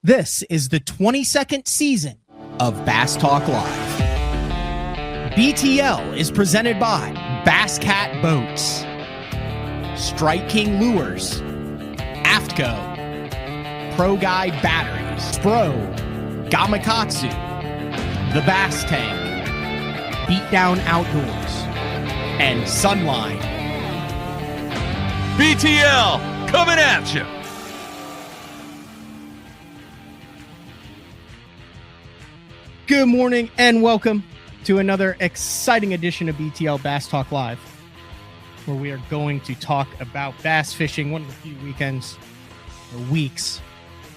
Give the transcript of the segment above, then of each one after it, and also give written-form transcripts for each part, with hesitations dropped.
This is the 22nd season of Bass Talk Live. BTL is presented by Bass Cat Boats, Strike King Lures, AFTCO, Pro Guide Batteries, Spro, Gamakatsu, The Bass Tank, Beatdown Outdoors, and Sunline. BTL coming at you. Good morning and welcome to another exciting edition of BTL Bass Talk Live, where we are going to talk about bass fishing, one of the few weekends or weeks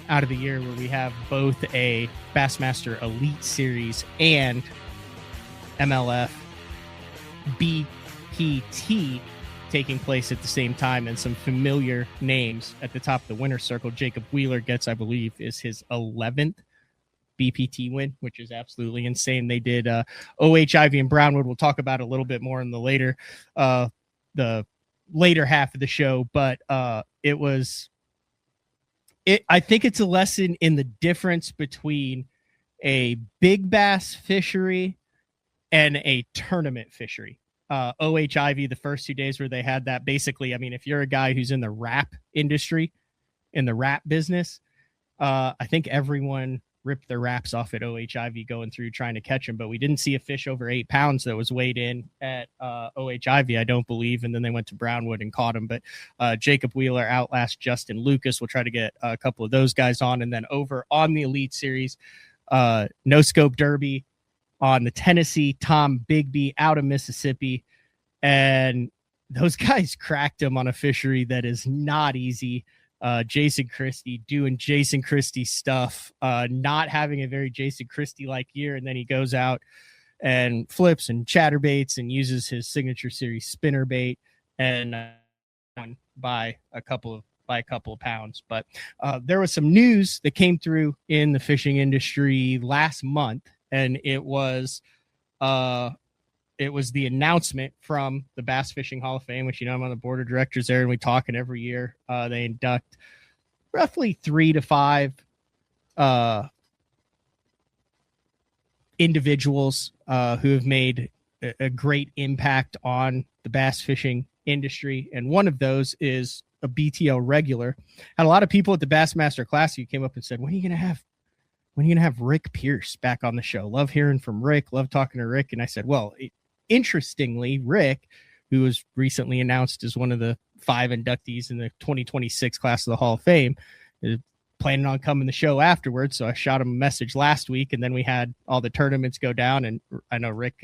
out of the year where we have both a Bassmaster Elite Series and MLF BPT taking place at the same time, and some familiar names at the top of the winner's circle. Jacob Wheeler gets, I believe, is his 11th BPT win, which is absolutely insane. They did OHIV and Brownwood. We'll talk about a little bit more in the later half of the show, but I think it's a lesson in the difference between a big bass fishery and a tournament fishery. OHIV, the first 2 days where they had that, basically, I mean, if you're a guy who's in the wrap industry, in the wrap business, I think everyone ripped their wraps off at OHIV going through trying to catch them, but we didn't see a fish over 8 pounds that was weighed in at OHIV, I don't believe, and then they went to Brownwood and caught him. But Jacob Wheeler outlast Justin Lucas. We'll try to get a couple of those guys on, and then over on the Elite Series, No Scope Derby on the Tennessee, Tom Bigby out of Mississippi, and those guys cracked him on a fishery that is not easy. Jason Christie doing Jason Christie stuff, not having a very Jason Christie-like year, and then he goes out and flips and chatterbaits and uses his signature series spinnerbait and by a couple of pounds. But there was some news that came through in the fishing industry last month, and it was the announcement from the Bass Fishing Hall of Fame, which, you know, I'm on the board of directors there, and we talk, and every year they induct roughly 3 to 5 individuals who have made a great impact on the bass fishing industry. And one of those is a BTL regular. Had a lot of people at the Bassmaster Classic who came up and said, when are you going to have Rick Pierce back on the show? Love hearing from Rick, love talking to Rick. And I said, well, interestingly, Rick, who was recently announced as one of the 5 inductees in the 2026 class of the Hall of Fame, is planning on coming the show afterwards. So I shot him a message last week, and then we had all the tournaments go down, and I know Rick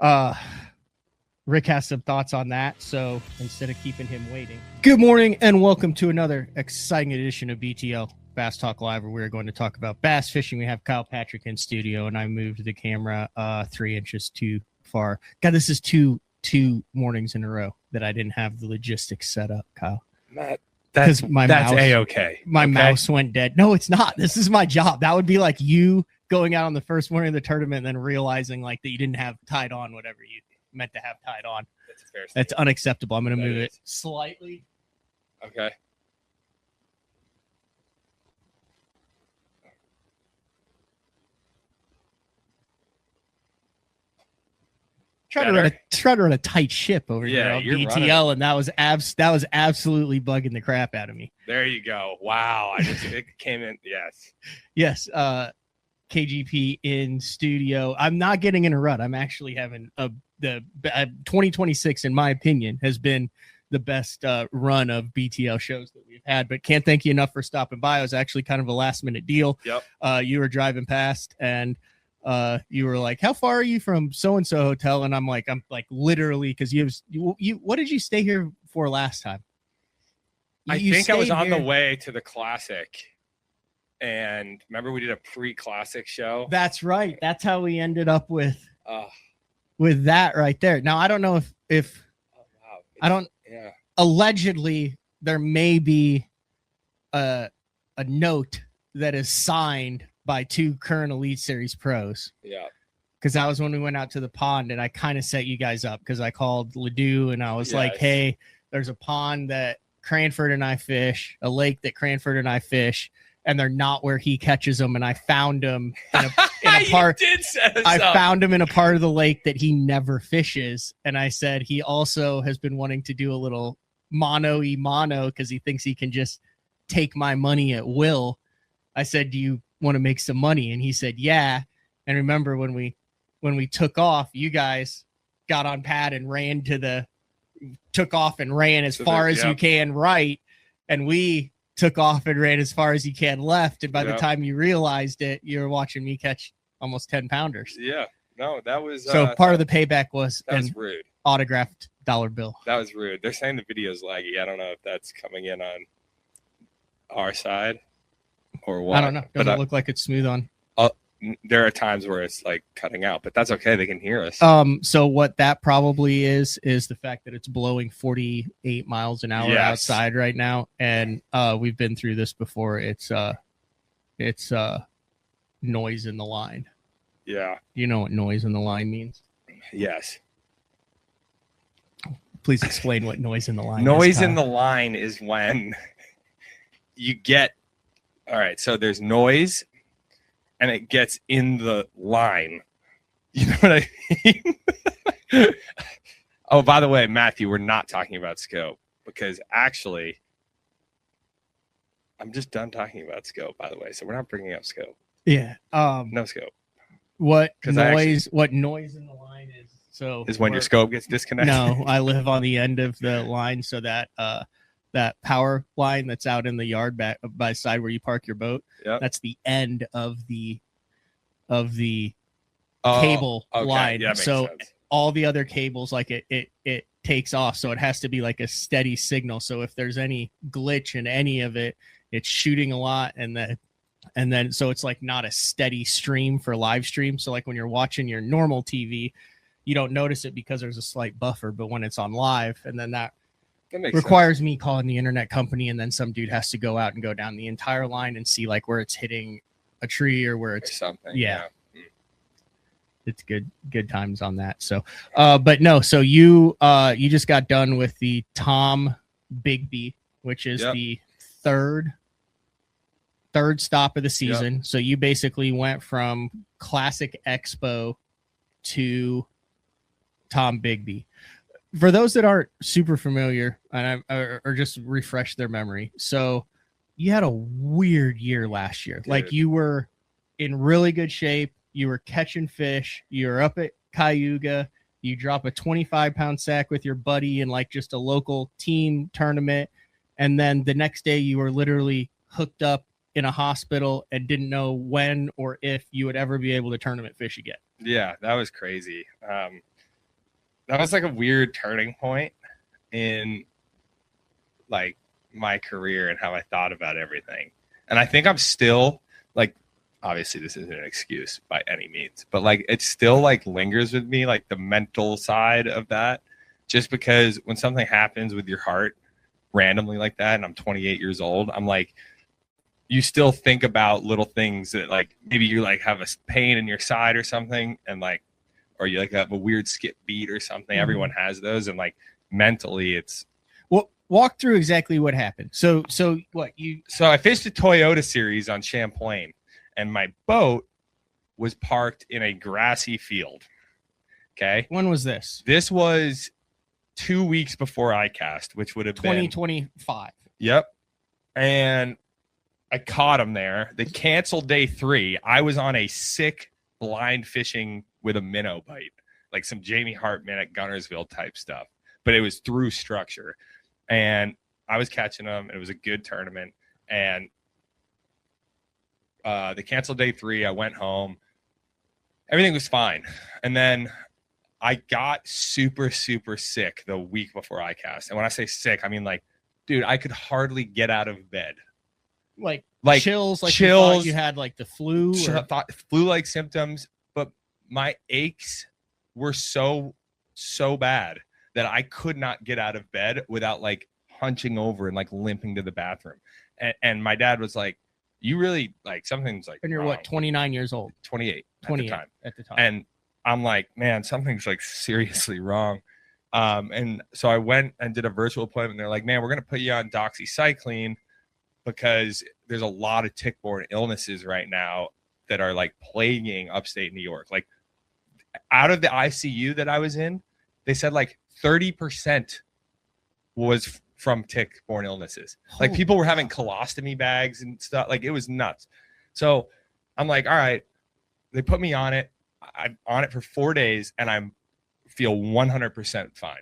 has some thoughts on that. So instead of keeping him waiting, good morning and welcome to another exciting edition of BTL Bass Talk Live, where we're going to talk about bass fishing. We have Kyle Patrick in studio, and I moved the camera 3 inches too far. God, this is two mornings in a row that I didn't have the logistics set up, Kyle. That's A-okay. My mouse went dead. No, it's not. This is my job. That would be like you going out on the first morning of the tournament and then realizing like that you didn't have tied on whatever you meant to have tied on. That's a fair statement. That's unacceptable. I'm going to move it slightly. Okay. Try to run a tight ship over here on BTL, and that was absolutely bugging the crap out of me. There you go. Wow, it came in. Yes. KGP in studio. I'm not getting in a rut. I'm actually having the 2026, in my opinion, has been the best run of BTL shows that we've had. But can't thank you enough for stopping by. It was actually kind of a last minute deal. Yep. You were driving past, and you were like, how far are you from so-and-so hotel? And I'm like literally, because you what did you stay here for last time? I think I was on the way to the Classic, and remember we did a pre-Classic show. That's right. That's how we ended up with that right there. Now I don't know if allegedly there may be a note that is signed by 2 current Elite Series pros. Yeah. Because that was when we went out to the pond, and I kind of set you guys up because I called Ledoux and I was like, hey, there's a pond that Cranford and I fish, a lake that Cranford and I fish, and they're not where he catches them. And I found him in a part. I found him in a part of the lake that he never fishes. And I said he also has been wanting to do a little mano because he thinks he can just take my money at will. I said, do you want to make some money? And he said, yeah. And remember when we took off, you guys got on pad and took off and ran as far as you can right. And we took off and ran as far as you can left. And by the time you realized it, you were watching me catch almost 10 pounders. Yeah. No, that was so part of the payback was rude. Autographed dollar bill. That was rude. They're saying the video's laggy. I don't know if that's coming in on our side or what. I don't know. Doesn't look like it's smooth on. There are times where it's like cutting out, but that's okay. They can hear us. So what that probably is the fact that it's blowing 48 miles an hour outside right now. And we've been through this before. It's noise in the line. Yeah. You know what noise in the line means? Yes. Please explain what noise in the line is. Noise in the line is when you get, all right, so there's noise and it gets in the line. You know what I mean? Oh, by the way, Matthew, we're not talking about scope because actually I'm just done talking about scope, by the way. So we're not bringing up scope. Yeah. No scope. What noise in the line is when your scope gets disconnected. No, I live on the end of the line, so that that power line that's out in the yard back by the side where you park your boat. Yep. That's the end of the cable line. Yeah, so sense. All the other cables, like it takes off, so it has to be like a steady signal. So if there's any glitch in any of it, it's shooting a lot, and then so it's like not a steady stream for live stream. So like when you're watching your normal TV, you don't notice it because there's a slight buffer, but when it's on live, and then that requires sense. Me calling the internet company, and then some dude has to go out and go down the entire line and see like where it's hitting a tree or where it's something. Yeah. It's good times on that. So, but no, so you just got done with the Tom Bigby, which is the third stop of the season. Yep. So you basically went from Classic Expo to Tom Bigby. For those that aren't super familiar or just refresh their memory. So you had a weird year last year. Dude. Like you were in really good shape. You were catching fish. You were up at Cayuga. You drop a 25-pound sack with your buddy in like just a local team tournament. And then the next day you were literally hooked up in a hospital and didn't know when or if you would ever be able to tournament fish again. Yeah, that was crazy. That was like a weird turning point in like my career and how I thought about everything. And I think I'm still like, obviously this isn't an excuse by any means, but like it still like lingers with me, like the mental side of that, just because when something happens with your heart randomly like that, and I'm 28 years old, I'm like, you still think about little things that like maybe you like have a pain in your side or something, and like, or you like have a weird skip beat or something. Mm-hmm. Everyone has those, and like mentally it's. Well, walk through exactly what happened. So what you? So I fished a Toyota series on Champlain, and my boat was parked in a grassy field. Okay. When was this? This was 2 weeks before ICAST, which would have 2025. Yep. And I caught them there. They canceled day 3. I was on a sick blind fishing with a minnow bite, like some Jamie Hartman at Gunnersville type stuff, but it was through structure. And I was catching them, and it was a good tournament. And they canceled day 3. I went home. Everything was fine. And then I got super, super sick the week before ICAST. And when I say sick, I mean like, dude, I could hardly get out of bed. Like chills, like chills. You had like the flu, flu-like symptoms, but my aches were so bad that I could not get out of bed without like hunching over and like limping to the bathroom. And my dad was like, you really like something's like. And you're wrong. What, 29 years old? 28 at the time. And I'm like, man, something's like seriously wrong. And so I went and did a virtual appointment. They're like, man, we're gonna put you on doxycycline because there's a lot of tick-borne illnesses right now that are like plaguing upstate New York. Like out of the ICU that I was in, they said like 30% was from tick-borne illnesses. Like people were having colostomy bags and stuff. Like it was nuts. So I'm like, all right, they put me on it. I'm on it for 4 days and I feel 100% fine.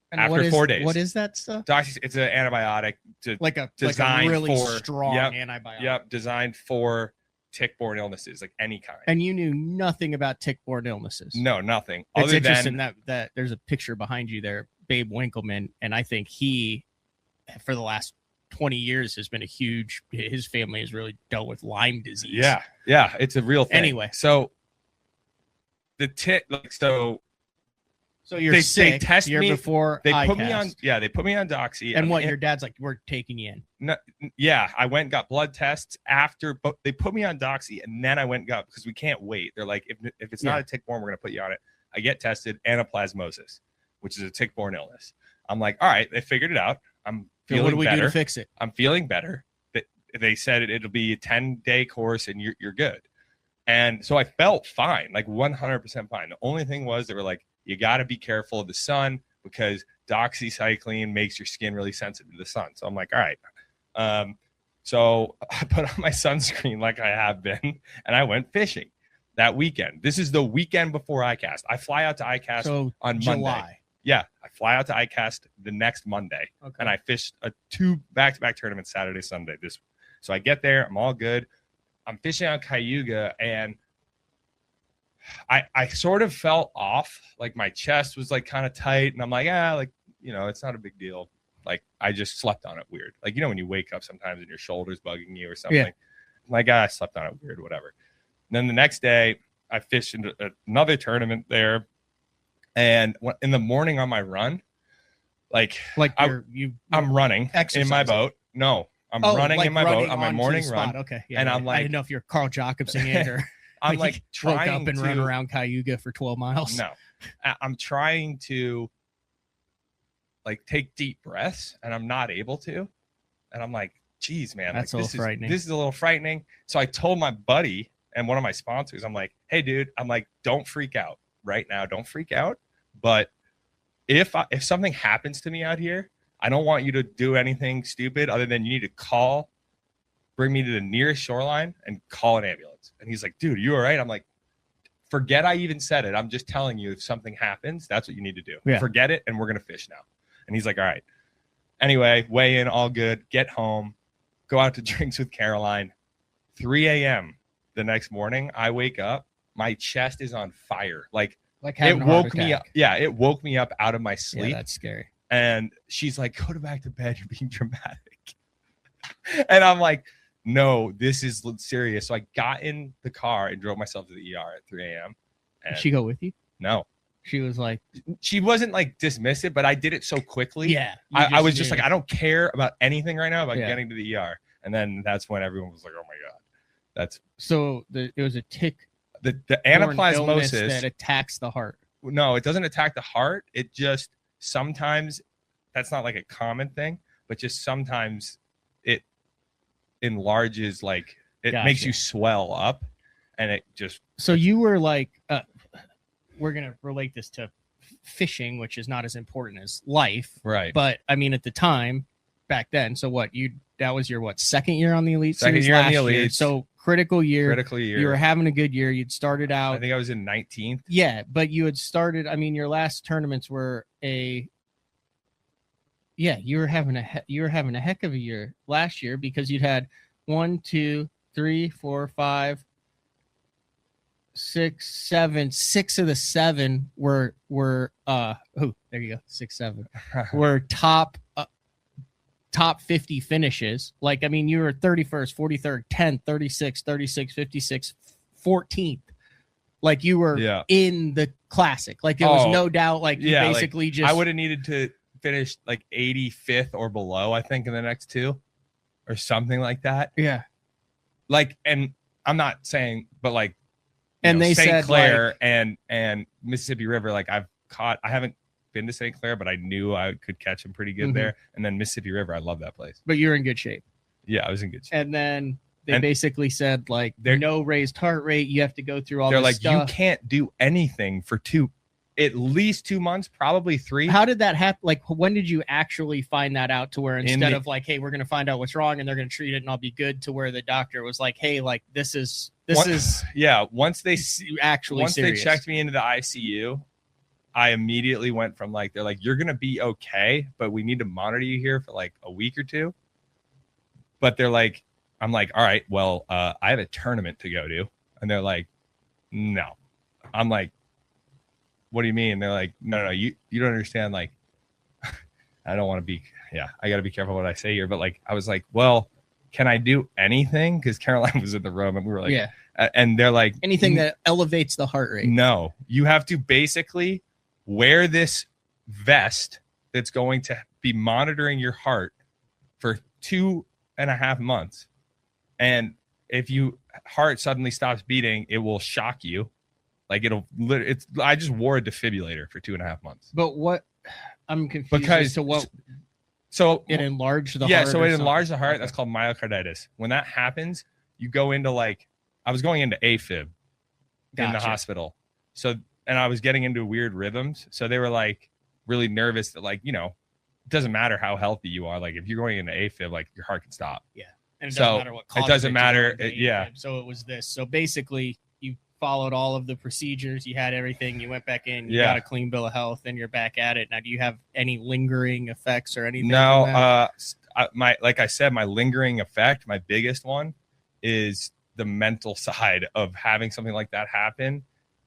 And after 4 days. What is that stuff? It's an antibiotic like a designed really for strong antibiotic. Yep, designed for tick-borne illnesses, like any kind. And you knew nothing about tick-borne illnesses. No, nothing. It's interesting that there's a picture behind you there, Babe Winkleman, and I think he, for the last 20 years, has been his family has really dealt with Lyme disease. Yeah, it's a real thing. Anyway, so the so you're sick. They test me before they put me on. Yeah, they put me on Doxy. And your dad's like, we're taking you in. No, yeah, I went and got blood tests after. But they put me on Doxy, and then I went and got, because we can't wait. They're like, if it's not a tick-borne, we're gonna put you on it. I get tested, anaplasmosis, which is a tick-borne illness. I'm like, all right, they figured it out. I'm feeling what do we better. Do to fix it? I'm feeling better. They said it'll be a 10-day course, and you're good. And so I felt fine, like 100% fine. The only thing was they were like, you got to be careful of the sun because doxycycline makes your skin really sensitive to the sun. So I'm like, all right. So I put on my sunscreen like I have been, and I went fishing that weekend. This is the weekend before ICAST. I fly out to ICAST on July. Monday. Yeah, I fly out to ICAST the next Monday, and I fished 2 back-to-back tournaments Saturday, Sunday. So I get there, I'm all good. I'm fishing on Cayuga, and I sort of felt off. Like my chest was like kind of tight, and I'm like, it's not a big deal. Like I just slept on it weird. Like, when you wake up sometimes and your shoulder's bugging you or something. Yeah. I'm like, I slept on it weird, whatever. And then the next day, I fished into another tournament there, and in the morning on my run, I'm running in my boat. No, I'm running in my boat on my morning run. Okay, yeah. And I'm like, I didn't know if you're Carl Jacobson or I'm like trying woke up and run around Cayuga for 12 miles. No, I'm trying to like take deep breaths, and I'm not able to. And I'm like, geez, man, that's a little frightening. This is a little frightening. So I told my buddy and one of my sponsors, I'm like, hey, dude, I'm like, don't freak out right now. Don't freak out. But if something happens to me out here, I don't want you to do anything stupid other than you need to bring me to the nearest shoreline and call an ambulance. And he's like, dude, you all right? I'm like, forget I even said it. I'm just telling you, if something happens, that's what you need to do. Yeah. Forget it, and we're going to fish now. And he's like, all right. Anyway, weigh in, all good. Get home. Go out to drinks with Caroline. 3 a.m. the next morning, I wake up. My chest is on fire. Like it woke me up. Yeah, it woke me up out of my sleep. Yeah, that's scary. And she's like, go back to bed. You're being dramatic. And I'm like, no, this is serious. So I got in the car and drove myself to the ER at 3 a.m. Did she go with you? No. She was like, she wasn't like dismissive, but I did it so quickly. Yeah. I was just like, I don't care about anything right now about getting to the ER. And then that's when everyone was like, oh my God. That's so it was a tick. The anaplasmosis that attacks the heart. No, it doesn't attack the heart. It just sometimes, that's not like a common thing, but just sometimes it enlarges, like it makes you swell up, and it just. So you were like, we're going to relate this to fishing, which is not as important as life. Right. But I mean, at the time back then, so that was your second year on the Elite Series? Second year on the Elite. So critical year. You were having a good year. You'd started out. I think I was in 19th. Yeah, but you had started. I mean, your last tournaments were you were having a heck of a year last year, because you'd had 1, 2, 3, 4, 5, 6, 7. 6 of the 7 were there you go, 6, 7 were top 50 finishes. Like, I mean, you were 31st, 43rd, 10th, 36, 36, 56, 14th. Like, you were in the classic. Like, there was no doubt. Like, you basically just. I would have needed to finish like 85th or below, I think, in the next 2 or something like that. Yeah. Like, and I'm not saying, but like, and they St. said Clair and Mississippi River, like I haven't been to St. Clair, but I knew I could catch them pretty good there. And then Mississippi River, I love that place. But you're in good shape. Yeah, I was in good shape. And then they basically said, like, no raised heart rate. You have to go through all this stuff. They're like, you can't do anything for at least 2 months, probably 3. How did that happen? Like, when did you actually find that out to where instead of like, hey, we're going to find out what's wrong and they're going to treat it and I'll be good, to where the doctor was like, hey, like, this is once they actually serious. They checked me into the ICU, I immediately went from like, they're like, you're going to be okay, but we need to monitor you here for like a week or 2. But they're like, I'm like, all right, well, I have a tournament to go to. And they're like, no. I'm like, what do you mean? They're like, no, you don't understand. Like, I don't want to be, I got to be careful what I say here. But like, I was like, well, can I do anything? Because Caroline was in the room and we were like, and they're like, anything that elevates the heart rate. No, you have to basically wear this vest that's going to be monitoring your heart for 2.5 months. And if your heart suddenly stops beating, it will shock you. Like I just wore a defibrillator for 2.5 months. But what I'm confused as to what. So it enlarged the heart. Yeah, so it enlarged the heart. Okay. That's called myocarditis. When that happens, you go into like, I was going into AFib in the hospital. So, and I was getting into weird rhythms. So they were like really nervous that like, it doesn't matter how healthy you are. Like if you're going into AFib, like your heart can stop. Yeah. And it doesn't matter what caused it doesn't matter. So it was this. So basically you followed all of the procedures. You had everything. You went back in. You got a clean bill of health, and you're back at it. Now, do you have any lingering effects or anything? No. Like I said, my lingering effect, my biggest one, is the mental side of having something like that happen.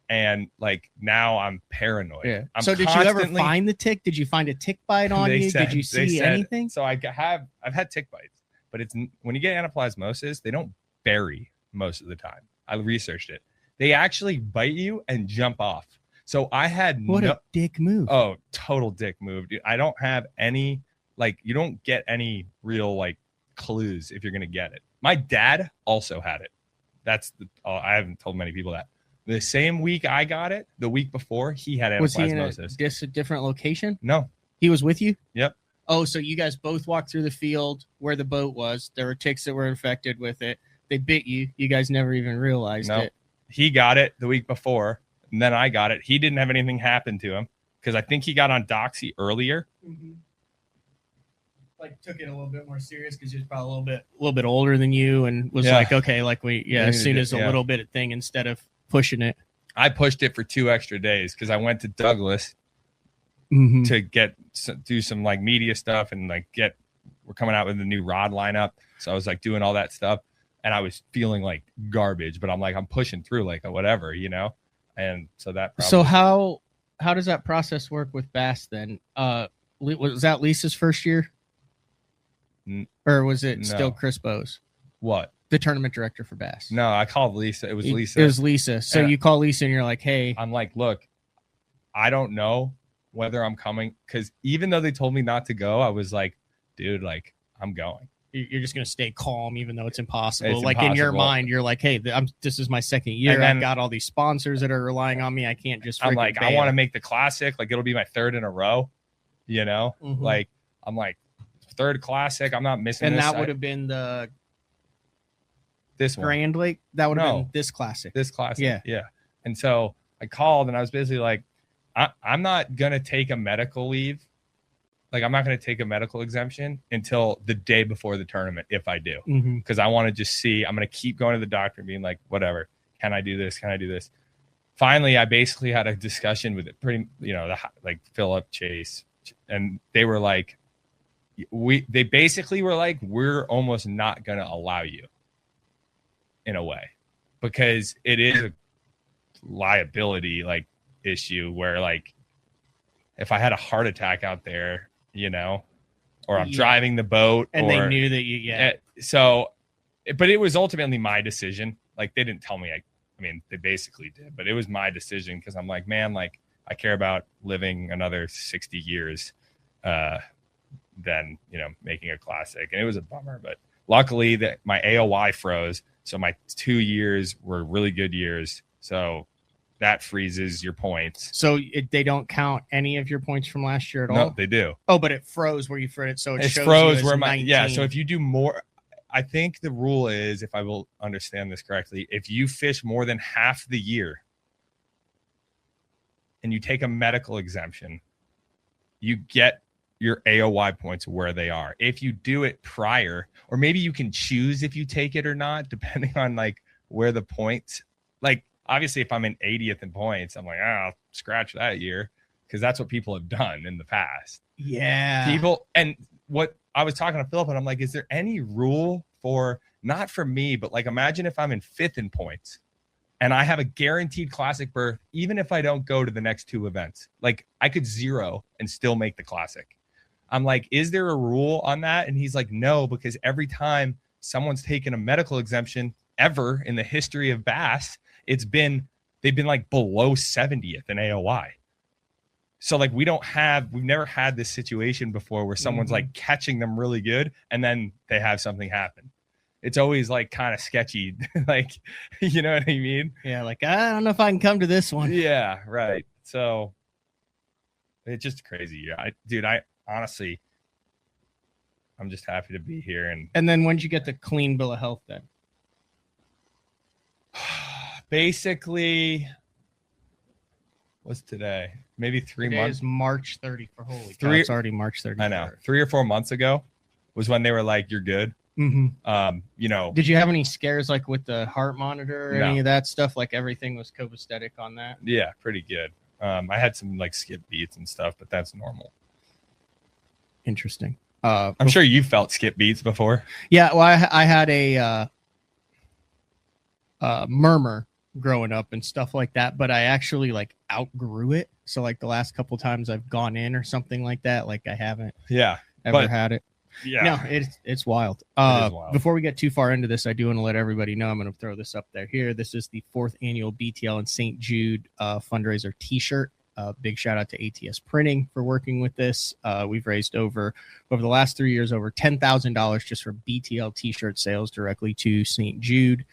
And like now I'm paranoid. Yeah. So did you ever find the tick? Did you find a tick bite on you? Did you see anything? So I've had tick bites. But it's when you get anaplasmosis, they don't bury most of the time. I researched it. They actually bite you and jump off. So I had a dick move. Oh, total dick move, dude. I don't have any, like, you don't get any real like clues if you're gonna get it. My dad also had it. I haven't told many people that. The same week I got it, the week before, he had anaplasmosis. Was he in a different location? No. He was with you? Yep. Oh, so you guys both walked through the field where the boat was. There were ticks that were infected with it. They bit you. You guys never even realized it. He got it the week before, and then I got it. He didn't have anything happen to him because I think he got on Doxy earlier. Mm-hmm. Like took it a little bit more serious because he was probably a little bit older than you, and was like, okay, like as soon as a little bit of thing instead of pushing it. I pushed it for 2 extra days because I went to Douglas. Mm-hmm. To do some like media stuff and like we're coming out with the new rod lineup. So I was like doing all that stuff and I was feeling like garbage, but I'm pushing through like whatever, And so that. So how does that process work with Bass then? Was that Lisa's first year? Or was it still Chris Bowes? What? The tournament director for Bass. No, I called Lisa. It was Lisa. It was Lisa. So you call Lisa and you're like, hey. I'm like, look, I don't know whether I'm coming, because even though they told me not to go, I was like, dude, like I'm going. You're just gonna stay calm even though it's impossible. In your mind, you're like, hey, this is my second year. I've got all these sponsors that are relying on me. I can't just. I'm like, bail. I want to make the classic. Like it'll be my 3rd in a row. Mm-hmm. Like I'm like 3rd classic. I'm not missing. And this. That would have been this Grand Lake. That would have been this classic. This classic. Yeah. And so I called and I was basically like, I'm not going to take a medical leave. Like, I'm not going to take a medical exemption until the day before the tournament, if I do. Because I want to just see. I'm going to keep going to the doctor and being like, whatever. Can I do this? Can I do this? Finally, I basically had a discussion with it. Like Philip, Chase. And they were like, they basically were like, we're almost not going to allow you in a way. Because it is a liability, like, issue where like if I had a heart attack out there, or I'm driving the boat and they knew that but it was ultimately my decision. Like they didn't tell me. I mean they basically did, but it was my decision because I'm like, man, like I care about living another 60 years than making a classic. And it was a bummer, but luckily that my AOY froze, so my 2 years were really good years, so that freezes your points. So they don't count any of your points from last year at all? No, they do. Oh, but it froze where you froze it. So it shows froze you as where 19. So if you do more, I think the rule is, if I will understand this correctly, if you fish more than half the year and you take a medical exemption, you get your AOY points where they are. If you do it prior, or maybe you can choose if you take it or not, depending on like where the points, like obviously if I'm in 80th in points, I'm like, I'll scratch that year, because that's what people have done in the past. Yeah. People, and what I was talking to Philip, and I'm like, is there any rule for, not for me, but like imagine if I'm in 5th in points and I have a guaranteed classic berth, even if I don't go to the next 2 events, like I could 0 and still make the classic. I'm like, is there a rule on that? And he's like, no, because every time someone's taken a medical exemption ever in the history of bass, they've been like below 70th in AOY. So like we've never had this situation before where someone's like catching them really good and then they have something happen. It's always like kind of sketchy. Like, you know what I mean? Yeah. Like, I don't know if I can come to this one. Yeah. Right. So it's just crazy. I honestly, I'm just happy to be here. And then when did you get the clean bill of health then? Basically, what's today? Maybe 3 Today months. is March 30th. Holy cow, it's already March 30th. I know. 3 or 4 months ago was when they were like, "You're good." You know. Did you have any scares like with the heart monitor or any of that stuff? Like everything was copacetic on that? Yeah, pretty good. I had some like skip beats and stuff, but that's normal. Interesting. I'm sure you felt skip beats before. Yeah, well, I had a murmur growing up and stuff like that, but I actually like outgrew it. So like the last couple times I've gone in or something like that, like I haven't ever had it. Yeah, no, it's wild. It is wild. Before we get too far into this, I do want to let everybody know, I'm going to throw this up there here. This is the 4th annual BTL and St. Jude fundraiser t-shirt. Big shout out to ATS Printing for working with this. We've raised over the last 3 years over $10,000 just for BTL t-shirt sales directly to St. Jude.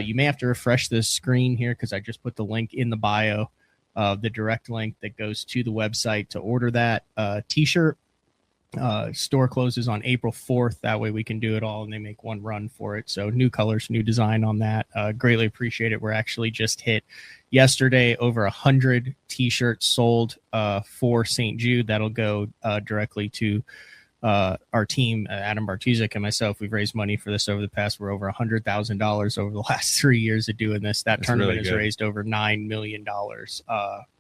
You may have to refresh the screen here because I just put the link in the bio, the direct link that goes to the website to order that t-shirt. Store closes on April 4th. That way we can do it all and they make one run for it. So new colors, new design on that. Greatly appreciate it. We're actually just hit yesterday over 100 t-shirts sold for St. Jude. That'll go directly to our team, Adam Bartuzik and myself. We've raised money for this over the past. We're over $100,000 over the last 3 years of doing this. That tournament has raised over $9 million.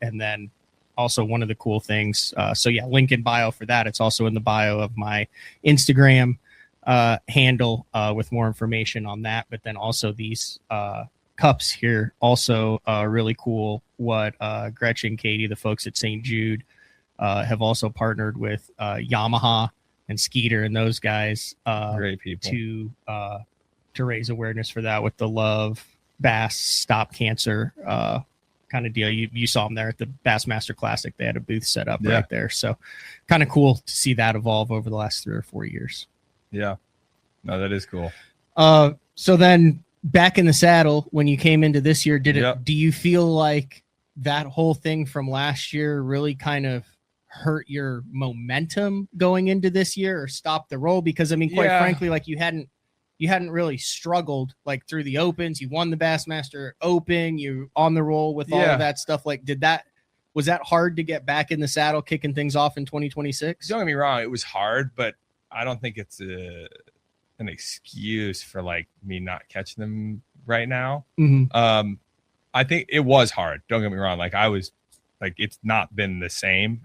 And then also one of the cool things. So yeah, link in bio for that. It's also in the bio of my Instagram handle with more information on that. But then also these cups here, also really cool. What Gretchen, Katie, the folks at St. Jude have also partnered with Yamaha and Skeeter and those guys great people to raise awareness for that with the Love Bass Stop Cancer kind of deal. You saw them there at the Bassmaster Classic. They had a booth set up right there. So kind of cool to see that evolve over the last 3 or 4 years. Yeah. No, that is cool. So then back in the saddle, when you came into this year, do you feel like that whole thing from last year really kind of hurt your momentum going into this year or stop the roll? Because I mean, quite frankly, like you hadn't really struggled like through the opens. You won the Bassmaster Open, you on the roll with all of that stuff. Like was that hard to get back in the saddle, kicking things off in 2026? Don't get me wrong, it was hard, but I don't think it's an excuse for like me not catching them right now. I think it was hard. Don't get me wrong. Like I was like, it's not been the same.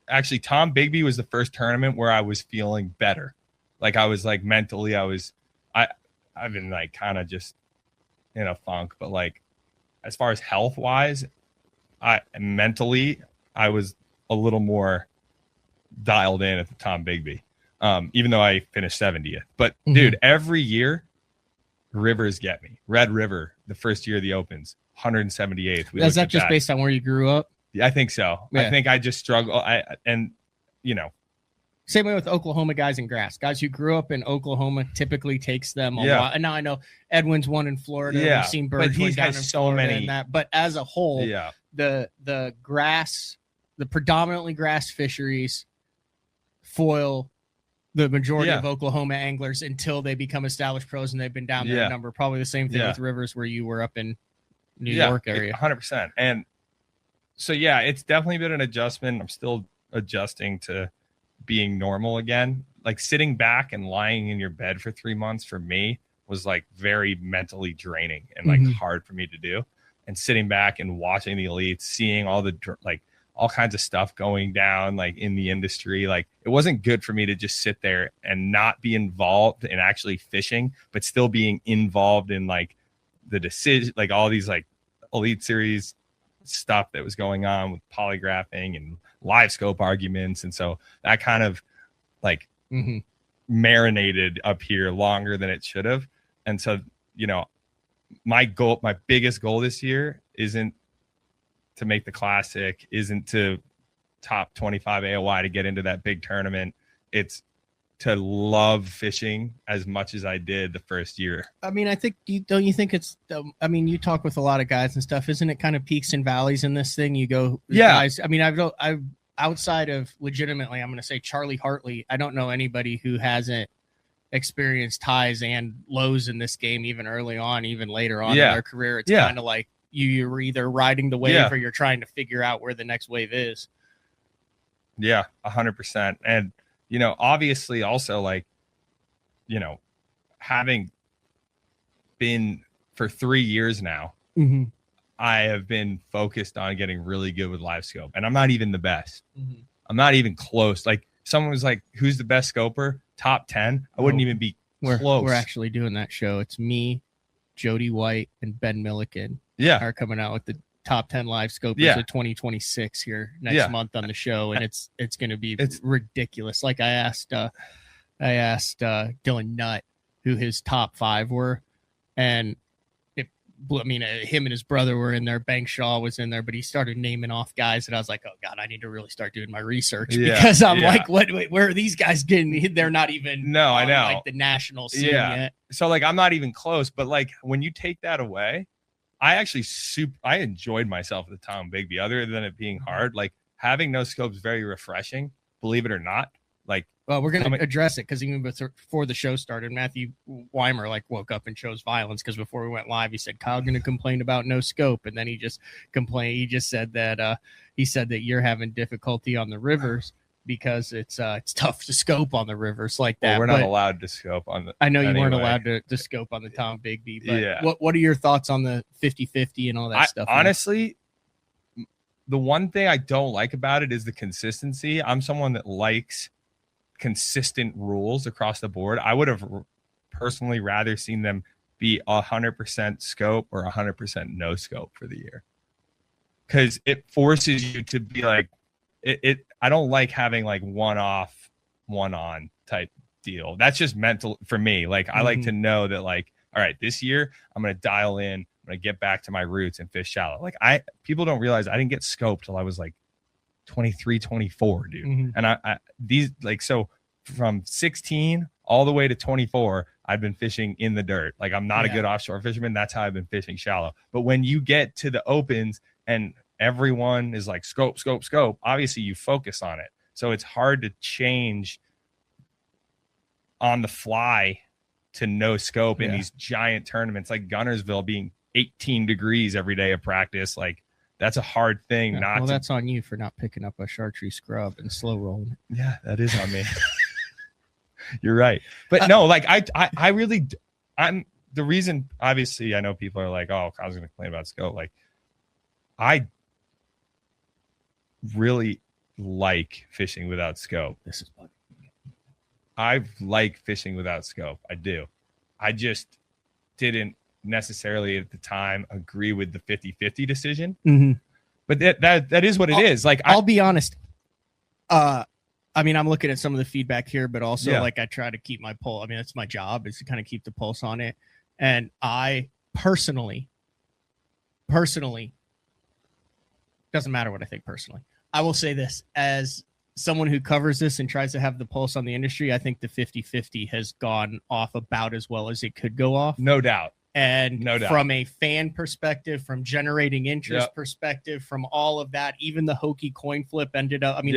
Actually Tom Bigby was the first tournament where I was feeling better. Like I was like mentally, I've been like kind of just in a funk, but like as far as health wise, mentally I was a little more dialed in at the Tom Bigby. Even though I finished 70th, but dude, every year rivers get me. Red River, the first year of the Opens, 178th. Is that just based on where you grew up? Yeah, I think so. I think I just struggle. Same way with Oklahoma guys in grass. Guys who grew up in Oklahoma typically takes them a while. And now I know Edwin's one in Florida. We've seen Birds down in Florida and that. But as a whole, the grass, the predominantly grass fisheries foil the majority of Oklahoma anglers until they become established pros and they've been down there a number. Probably the same thing with rivers where you were up in New York area. 100%. And so, it's definitely been an adjustment. I'm still adjusting to being normal again. Like sitting back and lying in your bed for 3 months for me was like very mentally draining and like hard for me to do. And sitting back and watching the elites, seeing all the like all kinds of stuff going down like in the industry, like it wasn't good for me to just sit there and not be involved in actually fishing, but still being involved in like the decision, like all these like elite series stuff that was going on with polygraphing and live scope arguments. And so that kind of like marinated up here longer than it should have. And so, you know, my biggest goal this year isn't to make the classic, isn't to top 25 AOY to get into that big tournament. It's to love fishing as much as I did the first year. I mean, I think, don't you think it's, I mean, you talk with a lot of guys and stuff. Isn't it kind of peaks and valleys in this thing? You go, guys, I mean, I've outside of legitimately, I'm going to say Charlie Hartley, I don't know anybody who hasn't experienced highs and lows in this game, even early on, even later on in their career. It's kind of like you're either riding the wave or you're trying to figure out where the next wave is. Yeah, 100%. And, you know, obviously also like, you know, having been for 3 years now, I have been focused on getting really good with live scope, and I'm not even the best. I'm not even close. Like someone was like, who's the best scoper? Top 10. I wouldn't even be close. We're actually doing that show. It's me, Jody White, and Ben Milliken. Are coming out with the top 10 live scopers of 2026 here next month on the show, and it's going to be ridiculous. Like I asked Dylan Nutt who his top 5 were, and him and his brother were in there. Bankshaw was in there, but he started naming off guys that I was like, oh God, I need to really start doing my research because I'm like, where are these guys getting? They're not even I know like the national scene yet. So like, I'm not even close, but like when you take that away, I actually I enjoyed myself at the Tom Bigby, other than it being hard. Like having no scope is very refreshing, believe it or not. Like, well, we're going to address it because even before the show started, Matthew Weimer like woke up and chose violence because before we went live, he said Kyle going to complain about no scope, and then he just complained. He just said that you're having difficulty on the rivers because it's tough to scope on the rivers like that. Well, we're not allowed to scope on the. I know you weren't allowed to scope on the Tom Bigby, but what are your thoughts on the 50-50 and all that stuff? Honestly, the one thing I don't like about it is the consistency. I'm someone that likes consistent rules across the board. I would have personally rather seen them be 100% scope or 100% no scope for the year, because it forces you to be like it. I don't like having like one off, one on type deal. That's just mental for me. Like I like to know that like, all right, this year I'm going to dial in. I'm going to get back to my roots and fish shallow. Like people don't realize I didn't get scoped till I was like 23, 24, dude. And so from 16 all the way to 24, I've been fishing in the dirt. Like I'm not a good offshore fisherman. That's how I've been fishing shallow. But when you get to the opens and everyone is like scope, obviously you focus on it. So it's hard to change on the fly to no scope in these giant tournaments like Gunnersville being 18 degrees every day of practice. Like that's a hard thing. That's on you for not picking up a chartreuse scrub and slow rolling. Yeah, that is on me. You're right. But no, like I really, I'm the reason, obviously I know people are like, oh, I was going to complain about scope. Like I really like fishing without scope. This is fun. I like fishing without scope. I do. I just didn't necessarily at the time agree with the 50-50 decision. But that is what it is. Like I'll be honest. I mean, I'm looking at some of the feedback here, but also like I try to keep my pulse. I mean, that's my job is to kind of keep the pulse on it. And I personally, doesn't matter what I think personally. I will say this as someone who covers this and tries to have the pulse on the industry. I think the 50-50 has gone off about as well as it could go off. No doubt. And from a fan perspective, from generating interest perspective, from all of that, even the hokey coin flip ended up. I mean,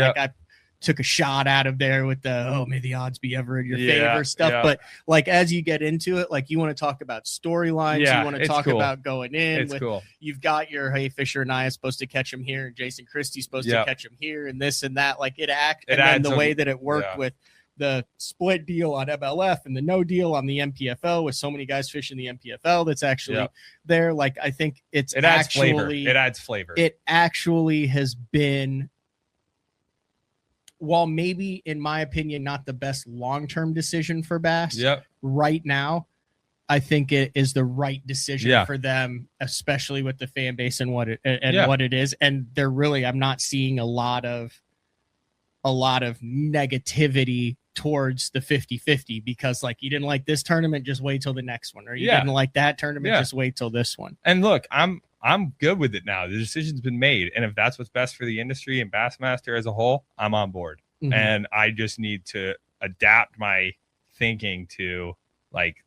took a shot out of there with the, oh, may the odds be ever in your favor stuff. Yeah. But like, as you get into it, like you want to talk about storylines, you want to talk about going in. It's cool. You've got your, hey, Fisher and I is supposed to catch him here, and Jason Christie's supposed to catch him here, and this and that. Like and then the way that it worked with the split deal on MLF and the no deal on the MPFL with so many guys fishing the MPFL that's actually there. Like, I think it adds flavor. It adds flavor. It actually has been, while maybe in my opinion, not the best long-term decision for Bass right now, I think it is the right decision for them, especially with the fan base and what it is. And they're really, I'm not seeing a lot of negativity towards the 50-50 because like, you didn't like this tournament, just wait till the next one, or you didn't like that tournament, just wait till this one. And look, I'm good with it now. The decision's been made, and if that's what's best for the industry and Bassmaster as a whole, I'm on board. And I just need to adapt my thinking to like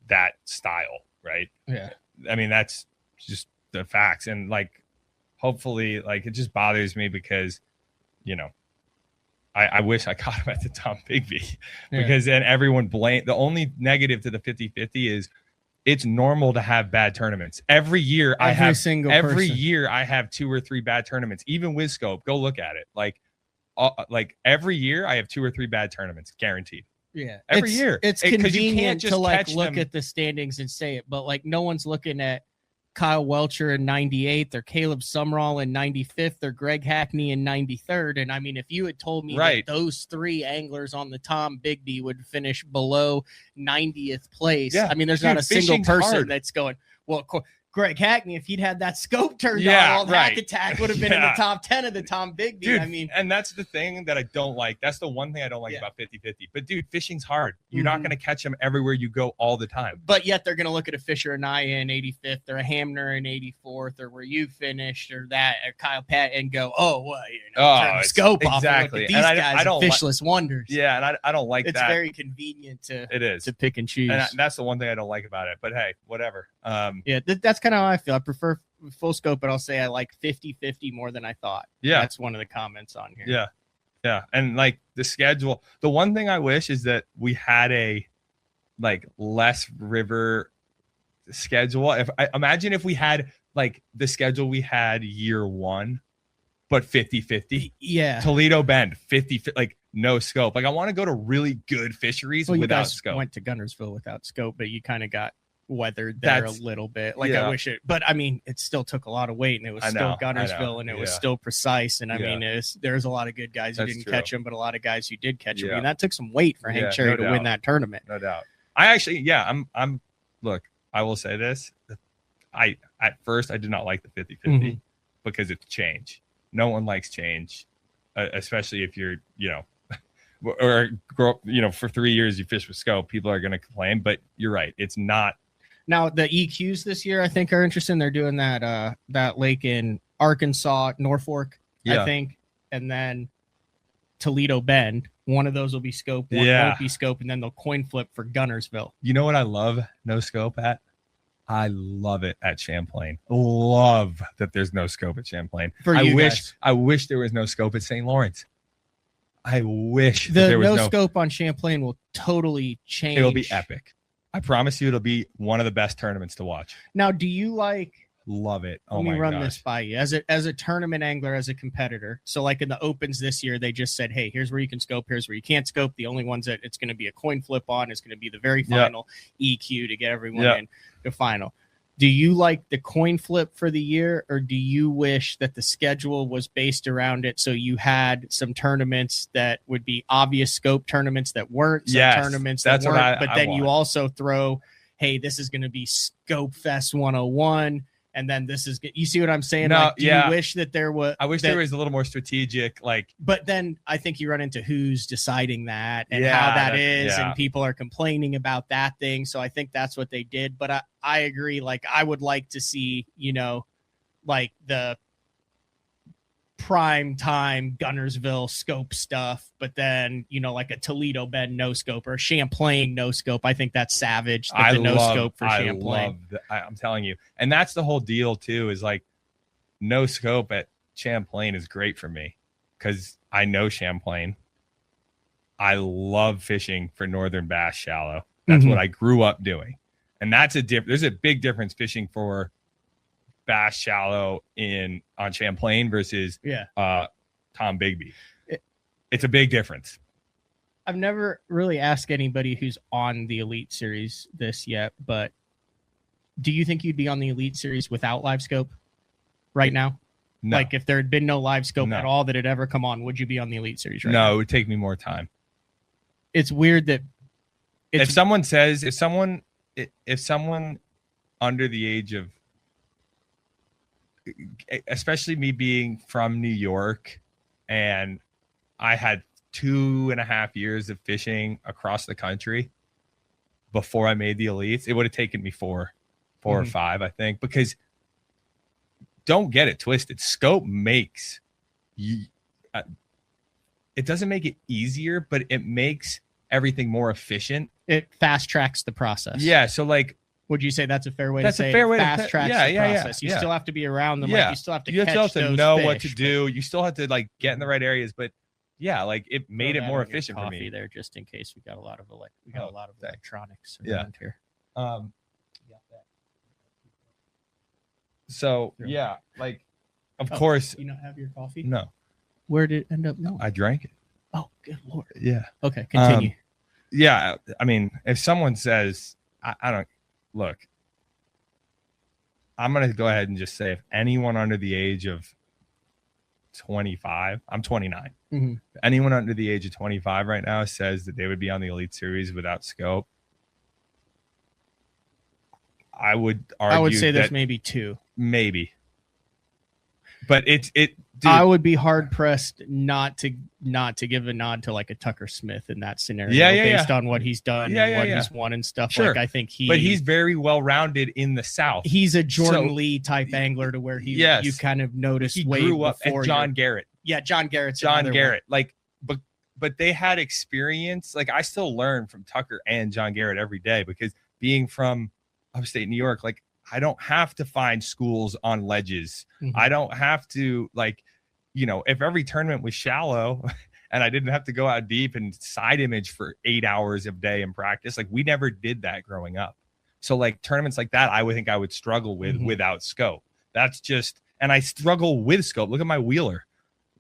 that style, right? Yeah. I mean, that's just the facts, and like hopefully, like, it just bothers me because, you know, I wish I caught him at the Tom Bigby because then everyone blame. The only negative to the 50-50 is it's normal to have bad tournaments. Every year I have 2 or 3 bad tournaments, even with scope. Go look at it. Like every year I have 2 or 3 bad tournaments guaranteed. Yeah. Every year. It's convenient to like look at the standings and say it, but like no one's looking at Kyle Welcher in 98th or Caleb Sumrall in 95th or Greg Hackney in 93rd. And I mean, if you had told me that those 3 anglers on the Tom Bigby would finish below 90th place, I mean, there's not a single person that's going, well, Greg Hackney, if he'd had that scope turned on, all the Hack Attack would have been in the top 10 of the Tom Bigby. Dude, I mean, and that's the thing that I don't like. That's the one thing I don't like about 50-50. But dude, fishing's hard. You're not going to catch them everywhere you go all the time. But yet they're going to look at a Fisher and I in 85th or a Hamner in 84th or where you finished or that or Kyle Pat and go, oh, well, you know, turn the scope off. Exactly. These guys are fishless wonders. Yeah, and I don't like that. It's very convenient to pick and choose. And that's the one thing I don't like about it. But hey, whatever. That's kind of how I feel. I prefer full scope, but I'll say I like 50-50 more than I thought. Yeah. That's one of the comments on here. Yeah. And like the schedule, the one thing I wish is that we had a like less river schedule. Imagine if we had like the schedule we had year 1, but 50-50. Yeah. Toledo Bend, 50, like no scope. Like I want to go to really good fisheries without scope. Went to Gunnersville without scope, but you kind of got weathered there a little bit. Like I wish it, but I mean, it still took a lot of weight, and it was still Gunnersville, and it was still precise. And I mean, there's a lot of good guys who didn't catch him, but a lot of guys who did catch him. I mean, that took some weight for Hank Cherry to win that tournament. No doubt. I actually, I'm. Look, I will say this: at first I did not like the 50-50 because it's change. No one likes change, especially if you're, you know. Or grow up, you know, for 3 years you fish with scope, people are going to complain, but you're right. It's not. Now the EQs this year, I think, are interesting. They're doing that lake in Arkansas, Norfolk, I think, and then Toledo Bend. One of those will be scope, one won't be scope, and then they'll coin flip for Gunnersville. You know what I love no scope at? I love it at Champlain. Love that there's no scope at Champlain. I wish there was no scope at St. Lawrence. I wish there was no scope on Champlain will totally change. It'll be epic. I promise you, it'll be one of the best tournaments to watch. Now, do you like? Love it. Let me run this by you as a tournament angler, as a competitor. So, like in the opens this year, they just said, "Hey, here's where you can scope. Here's where you can't scope. The only ones that it's going to be a coin flip on is going to be the very final EQ to get everyone in the final." Do you like the coin flip for the year, or do you wish that the schedule was based around it so you had some tournaments that would be obvious scope tournaments that weren't, tournaments that weren't, but then you also throw, hey, this is going to be Scope Fest 101, and then this is, you see what I'm saying? No, like, do you wish that there was, I wish there was a little more strategic, like, but then I think you run into who's deciding that and how that is, and people are complaining about that thing. So I think that's what they did. But I agree. Like, I would like to see, you know, like the prime time Gunnersville scope stuff, but then, you know, like a Toledo Bend no scope or a Champlain no scope. I think that's savage. That no scope for Champlain. I'm telling you. And that's the whole deal too, is like no scope at Champlain is great for me because I know Champlain. I love fishing for northern bass shallow. That's what I grew up doing. And that's there's a big difference fishing for bass shallow on Champlain versus Tom Bigby. It's a big difference. I've never really asked anybody who's on the Elite Series this yet, but do you think you'd be on the Elite Series without live scope right now? No. Like if there had been no live scope at all that had ever come on, would you be on the Elite Series right now? No, it would take me more time. It's weird that if someone under the age of, especially me being from New York, and I had 2.5 years of fishing across the country before I made the elites, it would have taken me four or five, I think, because don't get it twisted. Scope makes you, it doesn't make it easier, but it makes everything more efficient. It fast tracks the process. Yeah. So like, would you say that's a fair way that's to say a fair way fast to tracks the process? You still have to be around them. Yeah. Like you still have to you catch still have to those know fish, what to do. You still have to like get in the right areas, but yeah, like it made it more efficient for me. There, just in case we got a lot of electronics around here. So yeah, like of course. You not have your coffee? No. Where did it end up? No, I drank it. Oh, good Lord. Yeah. Okay, continue. Yeah, I mean, if someone says, I don't look, I'm gonna go ahead and just say if anyone under the age of 25, I'm 29. Mm-hmm. If anyone under the age of 25 right now says that they would be on the Elite Series without scope, I would argue. I would say there's maybe two. Maybe. But dude, I would be hard pressed not to give a nod to like a Tucker Smith in that scenario, based on what he's done, and what he's won and stuff. Sure. Like I think but he's very well rounded in the South. He's a Jordan Lee type angler to where you kind of notice he way grew up before at John Garrett. Yeah, John Garrett's John Garrett. Like, but they had experience. Like I still learn from Tucker and John Garrett every day because being from upstate New York, like I don't have to find schools on ledges. Mm-hmm. I don't have to if every tournament was shallow and I didn't have to go out deep and side image for 8 hours a day in practice, like we never did that growing up. So like tournaments like that, I would think I would struggle with without scope. That's just, and I struggle with scope. Look at my wheeler.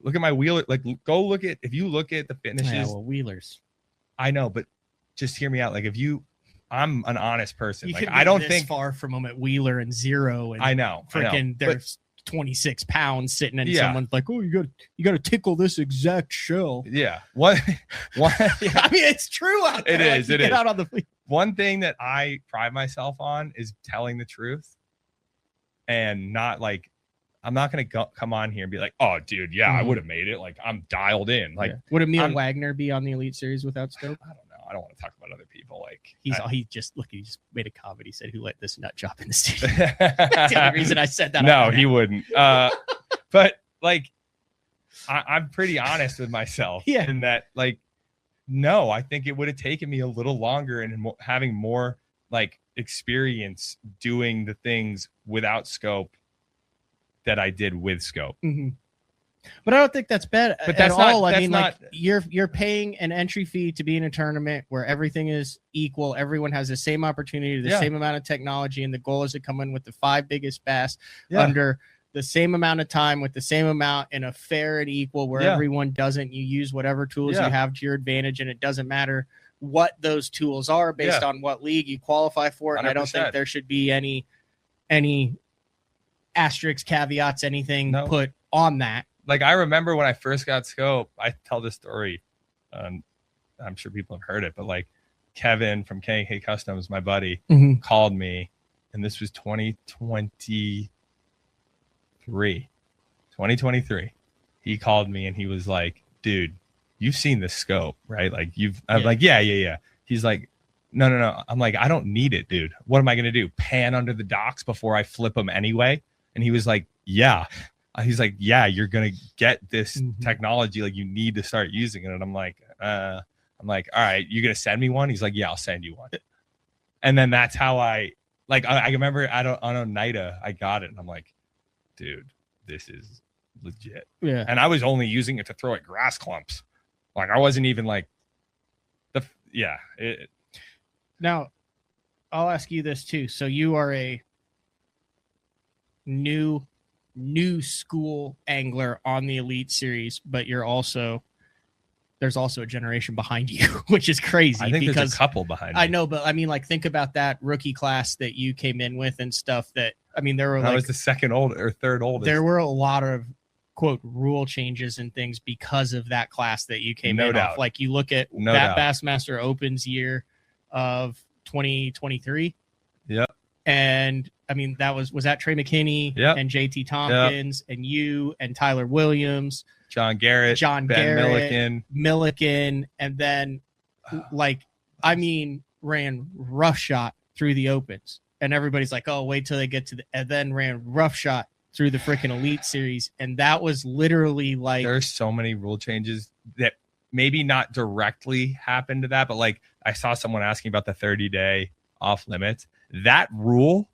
Like if you look at the finishes. Yeah, well, wheelers. I know, but just hear me out. Like I'm an honest person. You like could I don't this think far from them at Wheeler and Zero. And I know. There's 26 pounds sitting in someone's like, oh, you got to tickle this exact shell. Yeah. What? Yeah. I mean, it's true out there. It is. Out on the one thing that I pride myself on is telling the truth, and not like I'm not going to come on here and be like, oh, dude, yeah, I would have made it. Like I'm dialed in. Like, would Emil Wagner be on the Elite Series without scope? I don't know. I don't want to talk about other people. Like he just made a comment. He said, "Who let this nut job in the studio?" That's the only reason I said that. No, he wouldn't. But like, I'm pretty honest with myself. Yeah. In that, like, no, I think it would have taken me a little longer and having more like experience doing the things without scope that I did with scope. Mm-hmm. But I don't think that's bad at all. I mean, like you're paying an entry fee to be in a tournament where everything is equal. Everyone has the same opportunity, the same amount of technology, and the goal is to come in with the 5 biggest bass under the same amount of time with the same amount in a fair and equal where everyone doesn't. You use whatever tools you have to your advantage, and it doesn't matter what those tools are based on what league you qualify for. And 100%. I don't think there should be any asterisks, caveats, anything put on that. Like I remember when I first got scope, I tell this story. I'm sure people have heard it, but like Kevin from K Customs, my buddy, called me, and this was 2023. He called me and he was like, dude, you've seen the scope, right? Like I'm like, yeah. He's like, no. I'm like, I don't need it, dude. What am I going to do? Pan under the docks before I flip them anyway? And he was like, yeah. He's like, yeah, you're going to get this technology. Like you need to start using it. And I'm like, all right, you're going to send me one? He's like, yeah, I'll send you one. And then that's how I remember on Oneida, I got it. And I'm like, dude, this is legit. Yeah. And I was only using it to throw at grass clumps. Like I wasn't even like Now, I'll ask you this too. So you are a new school angler on the Elite Series, but there's also a generation behind you, which is crazy. I think there's a couple behind me. I know, but I mean, like, think about that rookie class that you came in with and stuff that, I mean, there were I was the second old or third oldest. There were a lot of quote rule changes and things because of that class that you came in off. Like you look at that Bassmaster Opens year of 2023. Yep. And I mean, was that Trey McKinney and JT Tompkins and you and Tyler Williams, John Garrett, Milliken, and then ran roughshot through the Opens. And everybody's like, oh, wait till they get to and then ran roughshot through the freaking Elite Series. And that was literally like, there's so many rule changes that maybe not directly happened to that, but like I saw someone asking about the 30-day off limits. That rule,